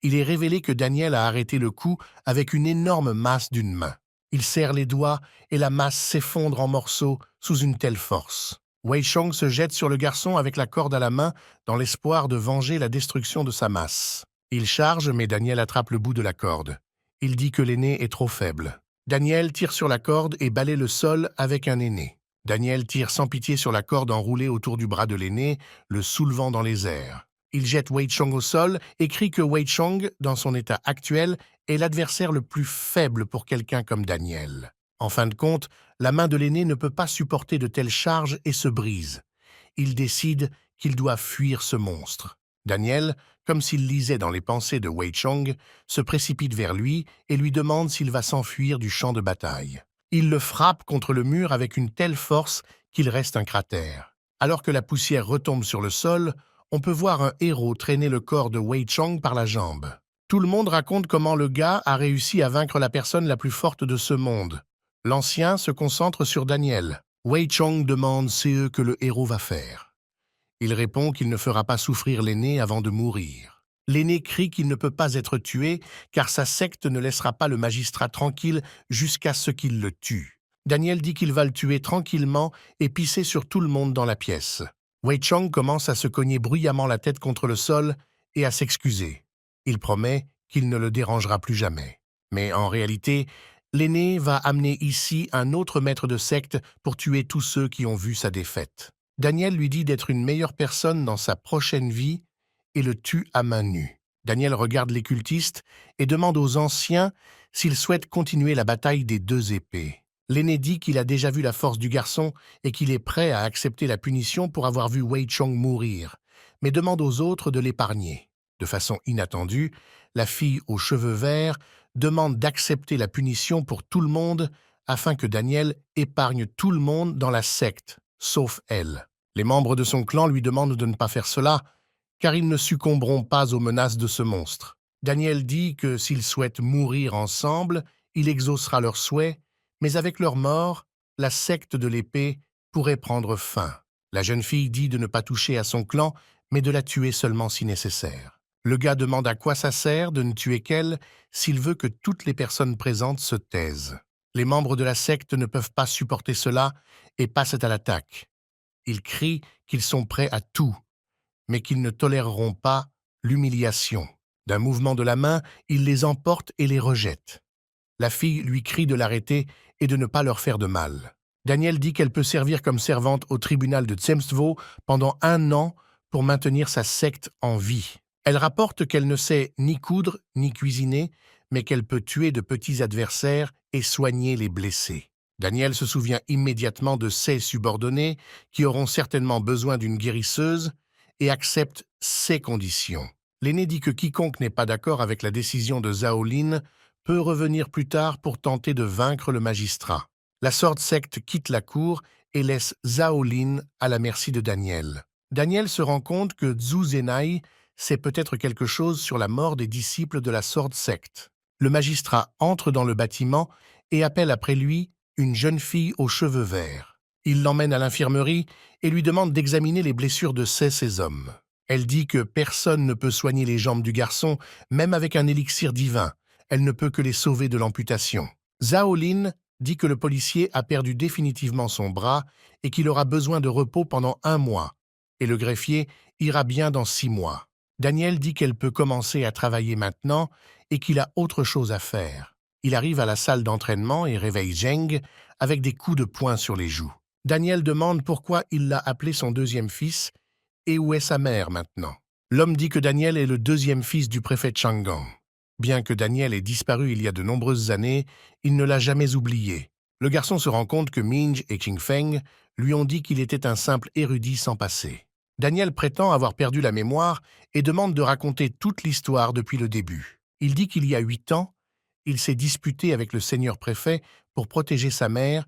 il est révélé que Daniel a arrêté le coup avec une énorme masse d'une main. Il serre les doigts et la masse s'effondre en morceaux sous une telle force. Wei Chong se jette sur le garçon avec la corde à la main dans l'espoir de venger la destruction de sa masse. Il charge, mais Daniel attrape le bout de la corde. Il dit que l'aîné est trop faible. Daniel tire sur la corde et balaie le sol avec un aîné. Daniel tire sans pitié sur la corde enroulée autour du bras de l'aîné, le soulevant dans les airs. Il jette Wei Chong au sol et crie que Wei Chong, dans son état actuel, est l'adversaire le plus faible pour quelqu'un comme Daniel. En fin de compte, la main de l'aîné ne peut pas supporter de telles charges et se brise. Il décide qu'il doit fuir ce monstre. Daniel, comme s'il lisait dans les pensées de Wei Chong, se précipite vers lui et lui demande s'il va s'enfuir du champ de bataille. Il le frappe contre le mur avec une telle force qu'il reste un cratère. Alors que la poussière retombe sur le sol, on peut voir un héros traîner le corps de Wei Chong par la jambe. Tout le monde raconte comment le gars a réussi à vaincre la personne la plus forte de ce monde. L'ancien se concentre sur Daniel. Wei Chong demande ce que le héros va faire. Il répond qu'il ne fera pas souffrir l'aîné avant de mourir. L'aîné crie qu'il ne peut pas être tué car sa secte ne laissera pas le magistrat tranquille jusqu'à ce qu'il le tue. Daniel dit qu'il va le tuer tranquillement et pisser sur tout le monde dans la pièce. Wei Chong commence à se cogner bruyamment la tête contre le sol et à s'excuser. Il promet qu'il ne le dérangera plus jamais. Mais en réalité, l'aîné va amener ici un autre maître de secte pour tuer tous ceux qui ont vu sa défaite. Daniel lui dit d'être une meilleure personne dans sa prochaine vie et le tue à main nue. Daniel regarde les cultistes et demande aux anciens s'ils souhaitent continuer la bataille des deux épées. L'aîné dit qu'il a déjà vu la force du garçon et qu'il est prêt à accepter la punition pour avoir vu Wei Chong mourir, mais demande aux autres de l'épargner. De façon inattendue, la fille aux cheveux verts demande d'accepter la punition pour tout le monde afin que Daniel épargne tout le monde dans la secte, sauf elle. Les membres de son clan lui demandent de ne pas faire cela, car ils ne succomberont pas aux menaces de ce monstre. Daniel dit que s'ils souhaitent mourir ensemble, il exaucera leurs souhaits, mais avec leur mort, la secte de l'épée pourrait prendre fin. La jeune fille dit de ne pas toucher à son clan, mais de la tuer seulement si nécessaire. Le gars demande à quoi ça sert de ne tuer qu'elle s'il veut que toutes les personnes présentes se taisent. Les membres de la secte ne peuvent pas supporter cela et passent à l'attaque. Ils crient qu'ils sont prêts à tout, mais qu'ils ne toléreront pas l'humiliation. D'un mouvement de la main, ils les emportent et les rejettent. La fille lui crie de l'arrêter et de ne pas leur faire de mal. Daniel dit qu'elle peut servir comme servante au tribunal de Tsemstvo pendant 1 an pour maintenir sa secte en vie. Elle rapporte qu'elle ne sait ni coudre ni cuisiner, mais qu'elle peut tuer de petits adversaires et soigner les blessés. Daniel se souvient immédiatement de ses subordonnés qui auront certainement besoin d'une guérisseuse et accepte ses conditions. L'aîné dit que quiconque n'est pas d'accord avec la décision de Zhao Lin peut revenir plus tard pour tenter de vaincre le magistrat. La Sword Sect quitte la cour et laisse Zhao Lin à la merci de Daniel. Daniel se rend compte que Zhu Zenai sait peut-être quelque chose sur la mort des disciples de la Sword Sect. Le magistrat entre dans le bâtiment et appelle après lui une jeune fille aux cheveux verts. Il l'emmène à l'infirmerie et lui demande d'examiner les blessures de ces hommes. Elle dit que personne ne peut soigner les jambes du garçon, même avec un élixir divin. Elle ne peut que les sauver de l'amputation. Zhao Lin dit que le policier a perdu définitivement son bras et qu'il aura besoin de repos pendant 1 mois, et le greffier ira bien dans 6 mois. Daniel dit qu'elle peut commencer à travailler maintenant et qu'il a autre chose à faire. Il arrive à la salle d'entraînement et réveille Zheng avec des coups de poing sur les joues. Daniel demande pourquoi il l'a appelé son deuxième fils et où est sa mère maintenant. L'homme dit que Daniel est le deuxième fils du préfet Chang'an. Bien que Daniel ait disparu il y a de nombreuses années, il ne l'a jamais oublié. Le garçon se rend compte que Minj et Qingfeng lui ont dit qu'il était un simple érudit sans passé. Daniel prétend avoir perdu la mémoire et demande de raconter toute l'histoire depuis le début. Il dit qu'il y a 8 ans, il s'est disputé avec le seigneur préfet pour protéger sa mère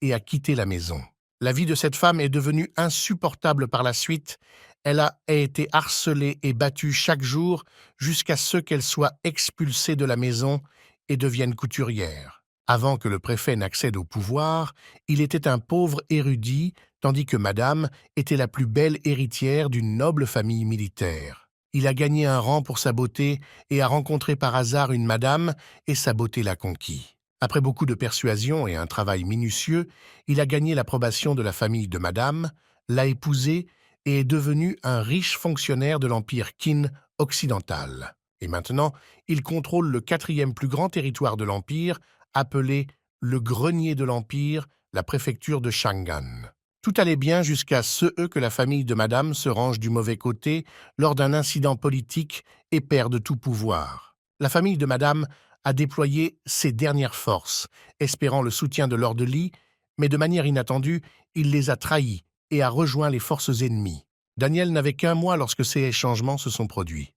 et a quitté la maison. La vie de cette femme est devenue insupportable par la suite. Elle a été harcelée et battue chaque jour jusqu'à ce qu'elle soit expulsée de la maison et devienne couturière. Avant que le préfet n'accède au pouvoir, il était un pauvre érudit, tandis que madame était la plus belle héritière d'une noble famille militaire. Il a gagné un rang pour sa beauté et a rencontré par hasard une madame et sa beauté l'a conquis. Après beaucoup de persuasion et un travail minutieux, il a gagné l'approbation de la famille de madame, l'a épousée et est devenu un riche fonctionnaire de l'Empire Qin occidental. Et maintenant, il contrôle le 4e plus grand territoire de l'Empire, appelé le Grenier de l'Empire, la préfecture de Chang'an. Tout allait bien jusqu'à ce que la famille de madame se range du mauvais côté lors d'un incident politique et perde tout pouvoir. La famille de madame a déployé ses dernières forces, espérant le soutien de Lord Li, mais de manière inattendue, il les a trahis et a rejoint les forces ennemies. Daniel n'avait qu'1 mois lorsque ces changements se sont produits.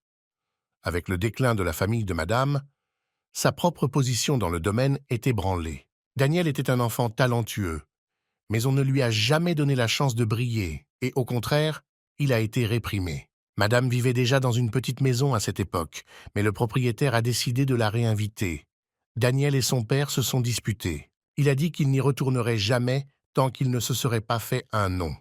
Avec le déclin de la famille de madame, sa propre position dans le domaine est ébranlée. Daniel était un enfant talentueux, mais on ne lui a jamais donné la chance de briller, et au contraire, il a été réprimé. Madame vivait déjà dans une petite maison à cette époque, mais le propriétaire a décidé de la réinviter. Daniel et son père se sont disputés. Il a dit qu'il n'y retournerait jamais tant qu'il ne se serait pas fait un nom.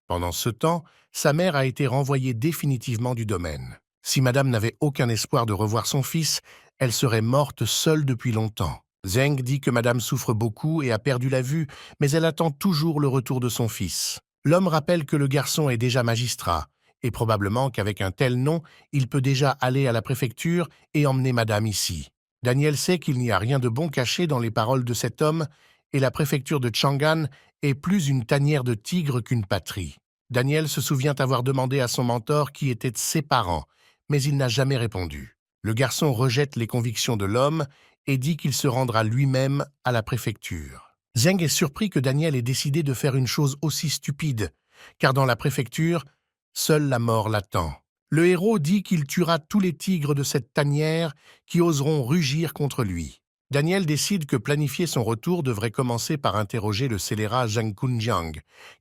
Pendant ce temps, sa mère a été renvoyée définitivement du domaine. Si madame n'avait aucun espoir de revoir son fils, elle serait morte seule depuis longtemps. Zheng dit que madame souffre beaucoup et a perdu la vue, mais elle attend toujours le retour de son fils. L'homme rappelle que le garçon est déjà magistrat, et probablement qu'avec un tel nom, il peut déjà aller à la préfecture et emmener madame ici. Daniel sait qu'il n'y a rien de bon caché dans les paroles de cet homme, et la préfecture de Chang'an est plus une tanière de tigres qu'une patrie. Daniel se souvient avoir demandé à son mentor qui étaient ses parents, mais il n'a jamais répondu. Le garçon rejette les convictions de l'homme et dit qu'il se rendra lui-même à la préfecture. Zheng est surpris que Daniel ait décidé de faire une chose aussi stupide, car dans la préfecture, seule la mort l'attend. Le héros dit qu'il tuera tous les tigres de cette tanière qui oseront rugir contre lui. Daniel décide que planifier son retour devrait commencer par interroger le scélérat Zhang Kunjiang,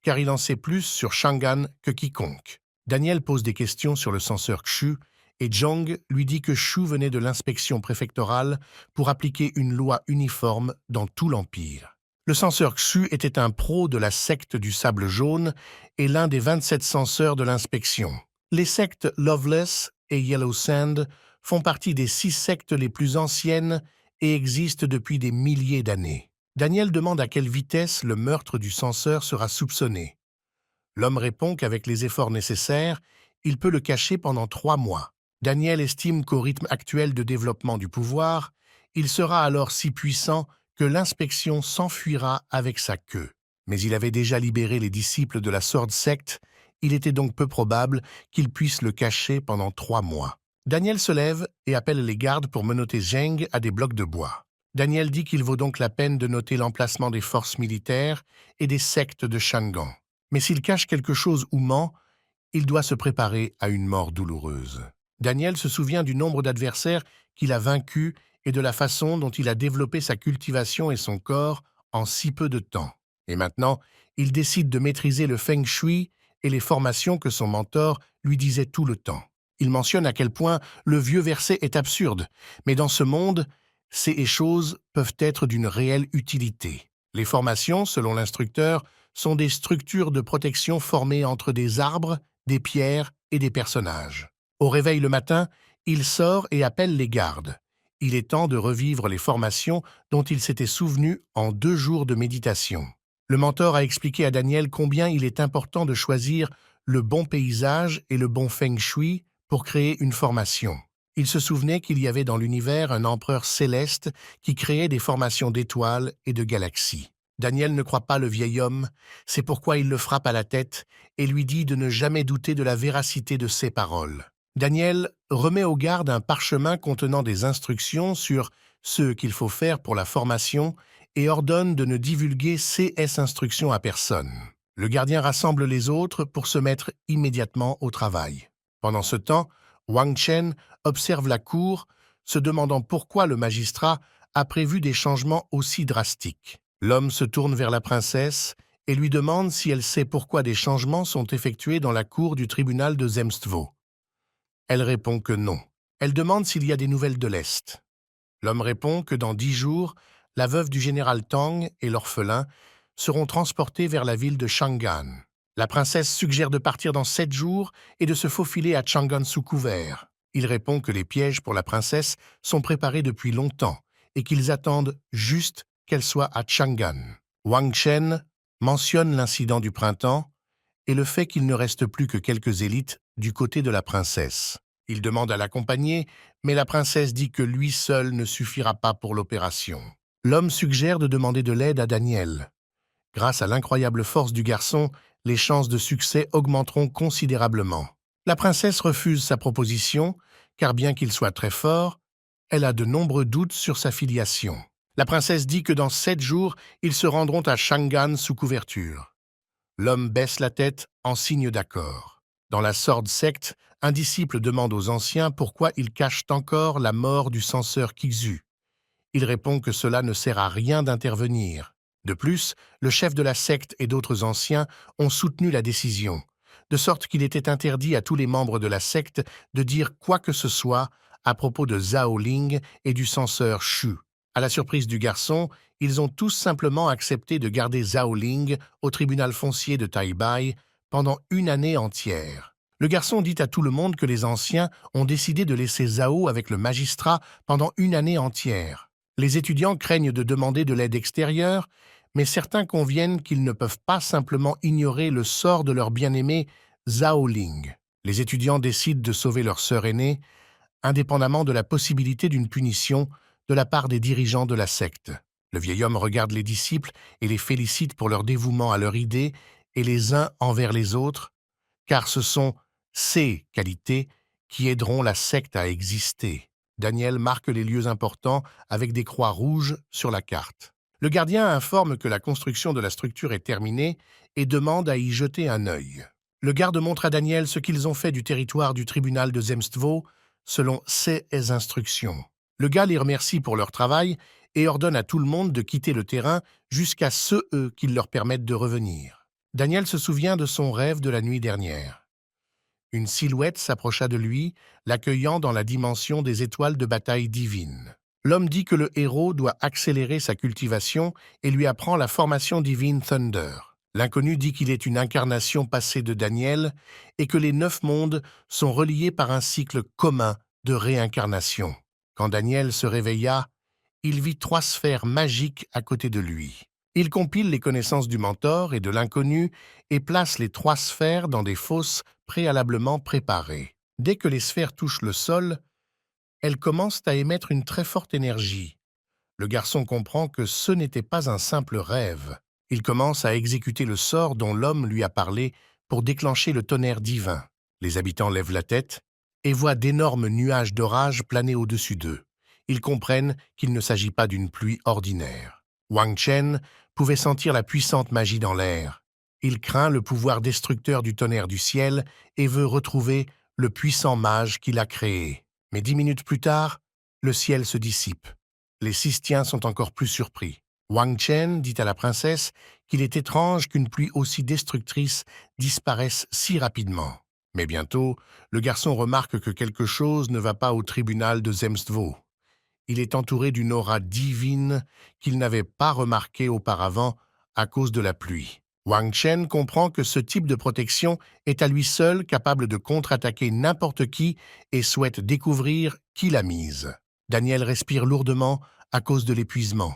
car il en sait plus sur Chang'an que quiconque. Daniel pose des questions sur le censeur Xu, et Zhang lui dit que Xu venait de l'inspection préfectorale pour appliquer une loi uniforme dans tout l'Empire. Le censeur Xu était un pro de la secte du sable jaune et l'un des 27 censeurs de l'inspection. Les sectes Loveless et Yellow Sand font partie des 6 sectes les plus anciennes et existent depuis des milliers d'années. Daniel demande à quelle vitesse le meurtre du censeur sera soupçonné. L'homme répond qu'avec les efforts nécessaires, il peut le cacher pendant 3 mois. Daniel estime qu'au rythme actuel de développement du pouvoir, il sera alors si puissant que l'inspection s'enfuira avec sa queue. Mais il avait déjà libéré les disciples de la Sword Sect, il était donc peu probable qu'il puisse le cacher pendant 3 mois. Daniel se lève et appelle les gardes pour menotter Zheng à des blocs de bois. Daniel dit qu'il vaut donc la peine de noter l'emplacement des forces militaires et des sectes de Shangan. Mais s'il cache quelque chose ou ment, il doit se préparer à une mort douloureuse. Daniel se souvient du nombre d'adversaires qu'il a vaincus et de la façon dont il a développé sa cultivation et son corps en si peu de temps. Et maintenant, il décide de maîtriser le feng shui et les formations que son mentor lui disait tout le temps. Il mentionne à quel point le vieux verset est absurde, mais dans ce monde, ces choses peuvent être d'une réelle utilité. Les formations, selon l'instructeur, sont des structures de protection formées entre des arbres, des pierres et des personnages. Au réveil le matin, il sort et appelle les gardes. Il est temps de revivre les formations dont il s'était souvenu en 2 jours de méditation. Le mentor a expliqué à Daniel combien il est important de choisir le bon paysage et le bon feng shui pour créer une formation. Il se souvenait qu'il y avait dans l'univers un empereur céleste qui créait des formations d'étoiles et de galaxies. Daniel ne croit pas le vieil homme, c'est pourquoi il le frappe à la tête et lui dit de ne jamais douter de la véracité de ses paroles. Daniel remet au garde un parchemin contenant des instructions sur ce qu'il faut faire pour la formation et ordonne de ne divulguer ces instructions à personne. Le gardien rassemble les autres pour se mettre immédiatement au travail. Pendant ce temps, Wang Chen observe la cour, se demandant pourquoi le magistrat a prévu des changements aussi drastiques. L'homme se tourne vers la princesse et lui demande si elle sait pourquoi des changements sont effectués dans la cour du tribunal de Zemstvo. Elle répond que non. Elle demande s'il y a des nouvelles de l'Est. L'homme répond que dans 10 jours, la veuve du général Tang et l'orphelin seront transportés vers la ville de Chang'an. La princesse suggère de partir dans 7 jours et de se faufiler à Chang'an sous couvert. Il répond que les pièges pour la princesse sont préparés depuis longtemps et qu'ils attendent juste qu'elle soit à Chang'an. Wang Chen mentionne l'incident du printemps et le fait qu'il ne reste plus que quelques élites du côté de la princesse. Il demande à l'accompagner, mais la princesse dit que lui seul ne suffira pas pour l'opération. L'homme suggère de demander de l'aide à Daniel. Grâce à l'incroyable force du garçon, les chances de succès augmenteront considérablement. La princesse refuse sa proposition, car bien qu'il soit très fort, elle a de nombreux doutes sur sa filiation. La princesse dit que dans 7 jours, ils se rendront à Chang'an sous couverture. L'homme baisse la tête en signe d'accord. Dans la Sword Sect, un disciple demande aux anciens pourquoi ils cachent encore la mort du censeur Kixu. Il répond que cela ne sert à rien d'intervenir. De plus, le chef de la secte et d'autres anciens ont soutenu la décision, de sorte qu'il était interdit à tous les membres de la secte de dire quoi que ce soit à propos de Zhao Ling et du censeur Xu. À la surprise du garçon, ils ont tous simplement accepté de garder Zhao Ling au tribunal foncier de Taïbai pendant une année entière. Le garçon dit à tout le monde que les anciens ont décidé de laisser Zhao avec le magistrat pendant une année entière. Les étudiants craignent de demander de l'aide extérieure, mais certains conviennent qu'ils ne peuvent pas simplement ignorer le sort de leur bien-aimé Zhao Ling. Les étudiants décident de sauver leur sœur aînée, indépendamment de la possibilité d'une punition de la part des dirigeants de la secte. Le vieil homme regarde les disciples et les félicite pour leur dévouement à leur idée et les uns envers les autres, car ce sont ces qualités qui aideront la secte à exister. Daniel marque les lieux importants avec des croix rouges sur la carte. Le gardien informe que la construction de la structure est terminée et demande à y jeter un œil. Le garde montre à Daniel ce qu'ils ont fait du territoire du tribunal de Zemstvo selon ses instructions. Le gars les remercie pour leur travail et ordonne à tout le monde de quitter le terrain jusqu'à ce qu'ils leur permettent de revenir. Daniel se souvient de son rêve de la nuit dernière. Une silhouette s'approcha de lui, l'accueillant dans la dimension des étoiles de bataille divines. L'homme dit que le héros doit accélérer sa cultivation et lui apprend la formation divine Thunder. L'inconnu dit qu'il est une incarnation passée de Daniel et que les 9 mondes sont reliés par un cycle commun de réincarnation. Quand Daniel se réveilla, il vit 3 sphères magiques à côté de lui. Il compile les connaissances du mentor et de l'inconnu et place les 3 sphères dans des fosses préalablement préparées. Dès que les sphères touchent le sol, elles commencent à émettre une très forte énergie. Le garçon comprend que ce n'était pas un simple rêve. Il commence à exécuter le sort dont l'homme lui a parlé pour déclencher le tonnerre divin. Les habitants lèvent la tête et voient d'énormes nuages d'orage planer au-dessus d'eux. Ils comprennent qu'il ne s'agit pas d'une pluie ordinaire. Wang Chen pouvait sentir la puissante magie dans l'air. Il craint le pouvoir destructeur du tonnerre du ciel et veut retrouver le puissant mage qu'il a créé. Mais 10 minutes plus tard, le ciel se dissipe. Les Sistiens sont encore plus surpris. Wang Chen dit à la princesse qu'il est étrange qu'une pluie aussi destructrice disparaisse si rapidement. Mais bientôt, le garçon remarque que quelque chose ne va pas au tribunal de Zemstvo. Il est entouré d'une aura divine qu'il n'avait pas remarquée auparavant à cause de la pluie. Wang Chen comprend que ce type de protection est à lui seul capable de contre-attaquer n'importe qui et souhaite découvrir qui l'a mise. Daniel respire lourdement à cause de l'épuisement.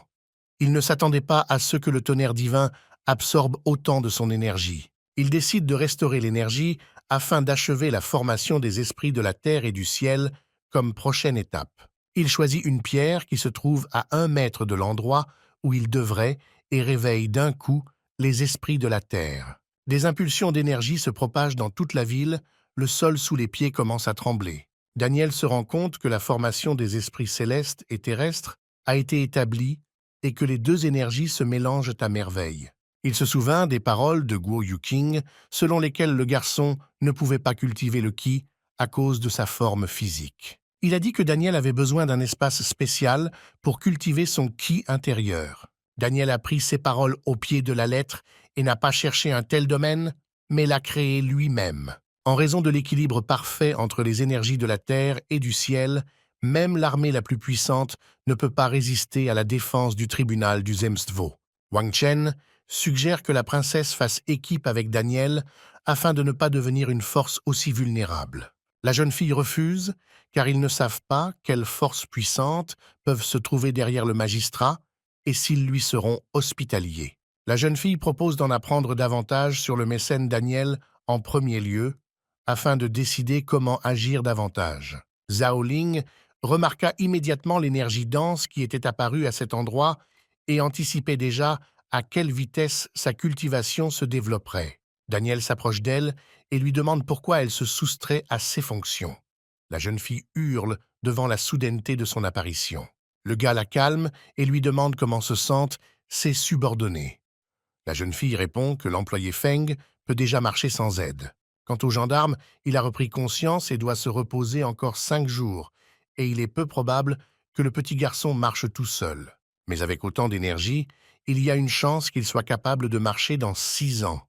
Il ne s'attendait pas à ce que le tonnerre divin absorbe autant de son énergie. Il décide de restaurer l'énergie afin d'achever la formation des esprits de la terre et du ciel comme prochaine étape. Il choisit une pierre qui se trouve à 1 mètre de l'endroit où il devrait et réveille d'un coup les esprits de la terre. Des impulsions d'énergie se propagent dans toute la ville, le sol sous les pieds commence à trembler. Daniel se rend compte que la formation des esprits célestes et terrestres a été établie et que les 2 énergies se mélangent à merveille. Il se souvint des paroles de Guo Yuqing selon lesquelles le garçon ne pouvait pas cultiver le qi à cause de sa forme physique. Il a dit que Daniel avait besoin d'un espace spécial pour cultiver son qi intérieur. Daniel a pris ces paroles au pied de la lettre et n'a pas cherché un tel domaine, mais l'a créé lui-même. En raison de l'équilibre parfait entre les énergies de la terre et du ciel, même l'armée la plus puissante ne peut pas résister à la défense du tribunal du Zemstvo. Wang Chen suggère que la princesse fasse équipe avec Daniel afin de ne pas devenir une force aussi vulnérable. La jeune fille refuse, car ils ne savent pas quelles forces puissantes peuvent se trouver derrière le magistrat et s'ils lui seront hospitaliers. La jeune fille propose d'en apprendre davantage sur le mécène Daniel en premier lieu, afin de décider comment agir davantage. Zhao Ling remarqua immédiatement l'énergie dense qui était apparue à cet endroit et anticipait déjà à quelle vitesse sa cultivation se développerait. Daniel s'approche d'elle et lui demande pourquoi elle se soustrait à ses fonctions. La jeune fille hurle devant la soudaineté de son apparition. Le gars la calme et lui demande comment se sentent ses subordonnés. La jeune fille répond que l'employé Feng peut déjà marcher sans aide. Quant au gendarme, il a repris conscience et doit se reposer encore 5 jours, et il est peu probable que le petit garçon marche tout seul. Mais avec autant d'énergie, il y a une chance qu'il soit capable de marcher dans 6 ans.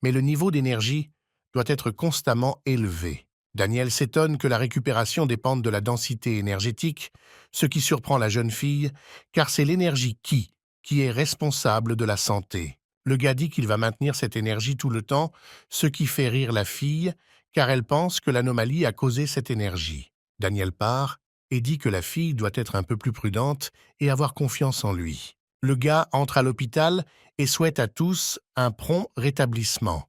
Mais le niveau d'énergie doit être constamment élevé. Daniel s'étonne que la récupération dépende de la densité énergétique, ce qui surprend la jeune fille, car c'est l'énergie qui est responsable de la santé. Le gars dit qu'il va maintenir cette énergie tout le temps, ce qui fait rire la fille, car elle pense que l'anomalie a causé cette énergie. Daniel part et dit que la fille doit être un peu plus prudente et avoir confiance en lui. Le gars entre à l'hôpital et souhaite à tous un prompt rétablissement.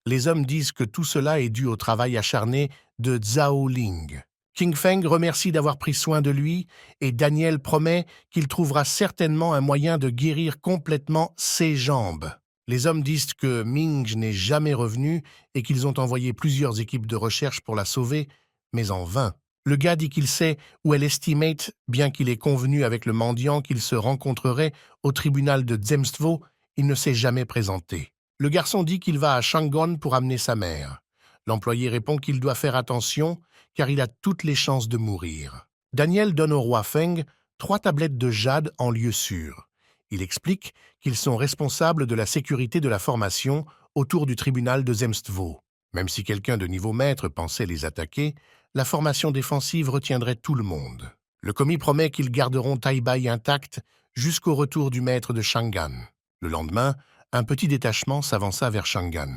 Les hommes disent que tout cela est dû au travail acharné de Zhao Ling. King Feng remercie d'avoir pris soin de lui et Daniel promet qu'il trouvera certainement un moyen de guérir complètement ses jambes. Les hommes disent que Ming n'est jamais revenu et qu'ils ont envoyé plusieurs équipes de recherche pour la sauver, mais en vain. Le gars dit qu'il sait où est l'estimate, bien qu'il ait convenu avec le mendiant qu'il se rencontrerait au tribunal de Zemstvo, il ne s'est jamais présenté. Le garçon dit qu'il va à Shangon pour amener sa mère. L'employé répond qu'il doit faire attention, car il a toutes les chances de mourir. Daniel donne au roi Feng 3 tablettes de jade en lieu sûr. Il explique qu'ils sont responsables de la sécurité de la formation autour du tribunal de Zemstvo. Même si quelqu'un de niveau maître pensait les attaquer, la formation défensive retiendrait tout le monde. Le commis promet qu'ils garderont Taibai intact jusqu'au retour du maître de Shangan. Le lendemain, un petit détachement s'avança vers Shangan.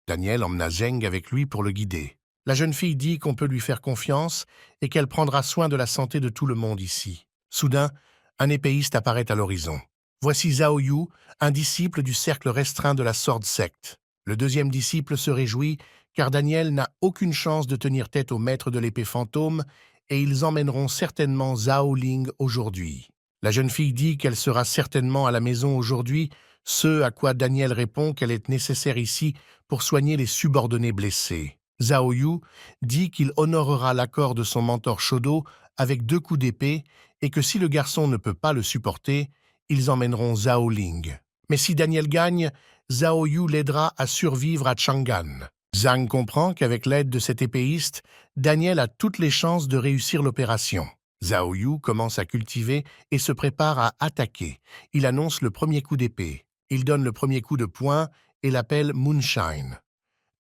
Daniel emmena Zheng avec lui pour le guider. La jeune fille dit qu'on peut lui faire confiance et qu'elle prendra soin de la santé de tout le monde ici. Soudain, un épéiste apparaît à l'horizon. Voici Zhao Yu, un disciple du cercle restreint de la Sword Sect. Le deuxième disciple se réjouit car Daniel n'a aucune chance de tenir tête au maître de l'épée fantôme et ils emmèneront certainement Zhao Ling aujourd'hui. La jeune fille dit qu'elle sera certainement à la maison aujourd'hui, ce à quoi Daniel répond qu'elle est nécessaire ici pour soigner les subordonnés blessés. Zhao Yu dit qu'il honorera l'accord de son mentor Shodo avec 2 coups d'épée et que si le garçon ne peut pas le supporter, ils emmèneront Zhao Ling. Mais si Daniel gagne, Zhao Yu l'aidera à survivre à Chang'an. Zhang comprend qu'avec l'aide de cet épéiste, Daniel a toutes les chances de réussir l'opération. Zhao Yu commence à cultiver et se prépare à attaquer. Il annonce le premier coup d'épée. Il donne le premier coup de poing et l'appelle Moonshine.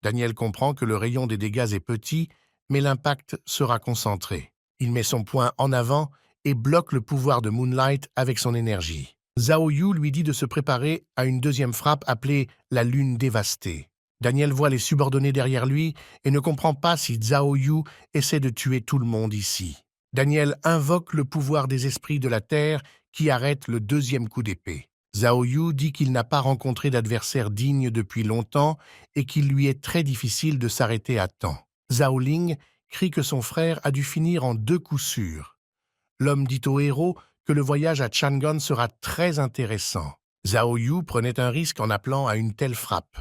Daniel comprend que le rayon des dégâts est petit, mais l'impact sera concentré. Il met son poing en avant et bloque le pouvoir de Moonlight avec son énergie. Zhao Yu lui dit de se préparer à une deuxième frappe appelée la lune dévastée. Daniel voit les subordonnés derrière lui et ne comprend pas si Zhao Yu essaie de tuer tout le monde ici. Daniel invoque le pouvoir des esprits de la terre qui arrête le deuxième coup d'épée. Zhao Yu dit qu'il n'a pas rencontré d'adversaire digne depuis longtemps et qu'il lui est très difficile de s'arrêter à temps. Zhao Ling crie que son frère a dû finir en 2 coups sûrs. L'homme dit au héros que le voyage à Chang'an sera très intéressant. Zhao Yu prenait un risque en appelant à une telle frappe.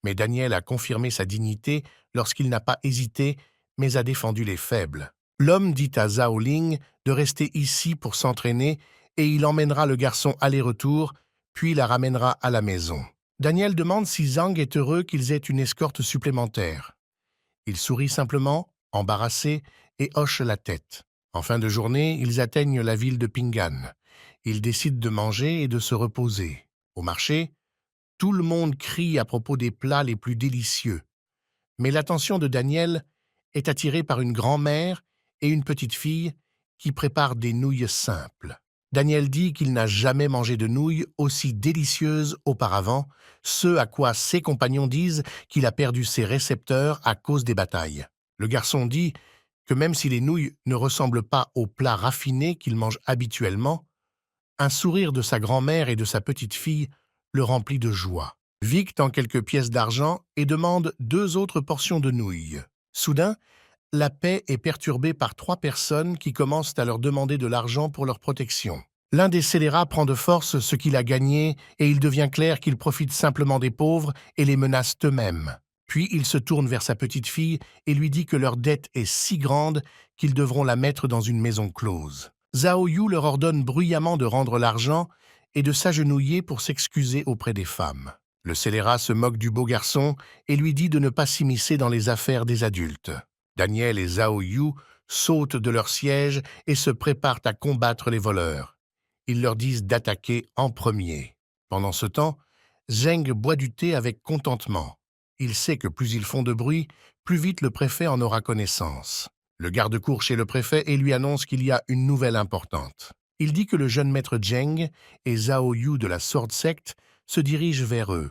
Mais Daniel a confirmé sa dignité lorsqu'il n'a pas hésité, mais a défendu les faibles. L'homme dit à Zhao Ling de rester ici pour s'entraîner et il emmènera le garçon aller-retour, puis la ramènera à la maison. Daniel demande si Zhang est heureux qu'ils aient une escorte supplémentaire. Il sourit simplement, embarrassé, et hoche la tête. En fin de journée, ils atteignent la ville de Ping'an. Ils décident de manger et de se reposer. Au marché, tout le monde crie à propos des plats les plus délicieux. Mais l'attention de Daniel est attirée par une grand-mère et une petite fille qui préparent des nouilles simples. Daniel dit qu'il n'a jamais mangé de nouilles aussi délicieuses auparavant, ce à quoi ses compagnons disent qu'il a perdu ses récepteurs à cause des batailles. Le garçon dit que même si les nouilles ne ressemblent pas aux plats raffinés qu'il mange habituellement, un sourire de sa grand-mère et de sa petite fille le remplit de joie. Vic tend quelques pièces d'argent et demande 2 autres portions de nouilles. Soudain, la paix est perturbée par 3 personnes qui commencent à leur demander de l'argent pour leur protection. L'un des scélérats prend de force ce qu'il a gagné et il devient clair qu'il profite simplement des pauvres et les menace eux-mêmes. Puis il se tourne vers sa petite fille et lui dit que leur dette est si grande qu'ils devront la mettre dans une maison close. Zhao Yu leur ordonne bruyamment de rendre l'argent et de s'agenouiller pour s'excuser auprès des femmes. Le scélérat se moque du beau garçon et lui dit de ne pas s'immiscer dans les affaires des adultes. Daniel et Zhao Yu sautent de leur siège et se préparent à combattre les voleurs. Ils leur disent d'attaquer en premier. Pendant ce temps, Zheng boit du thé avec contentement. Il sait que plus ils font de bruit, plus vite le préfet en aura connaissance. Le garde court chez le préfet et lui annonce qu'il y a une nouvelle importante. Il dit que le jeune maître Zheng et Zhao Yu de la Sword Sect se dirigent vers eux.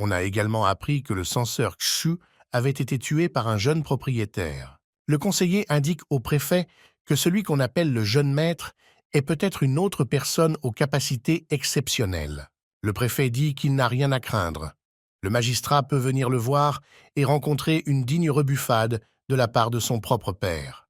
On a également appris que le censeur Xu avait été tué par un jeune propriétaire. Le conseiller indique au préfet que celui qu'on appelle le jeune maître est peut-être une autre personne aux capacités exceptionnelles. Le préfet dit qu'il n'a rien à craindre. Le magistrat peut venir le voir et rencontrer une digne rebuffade de la part de son propre père.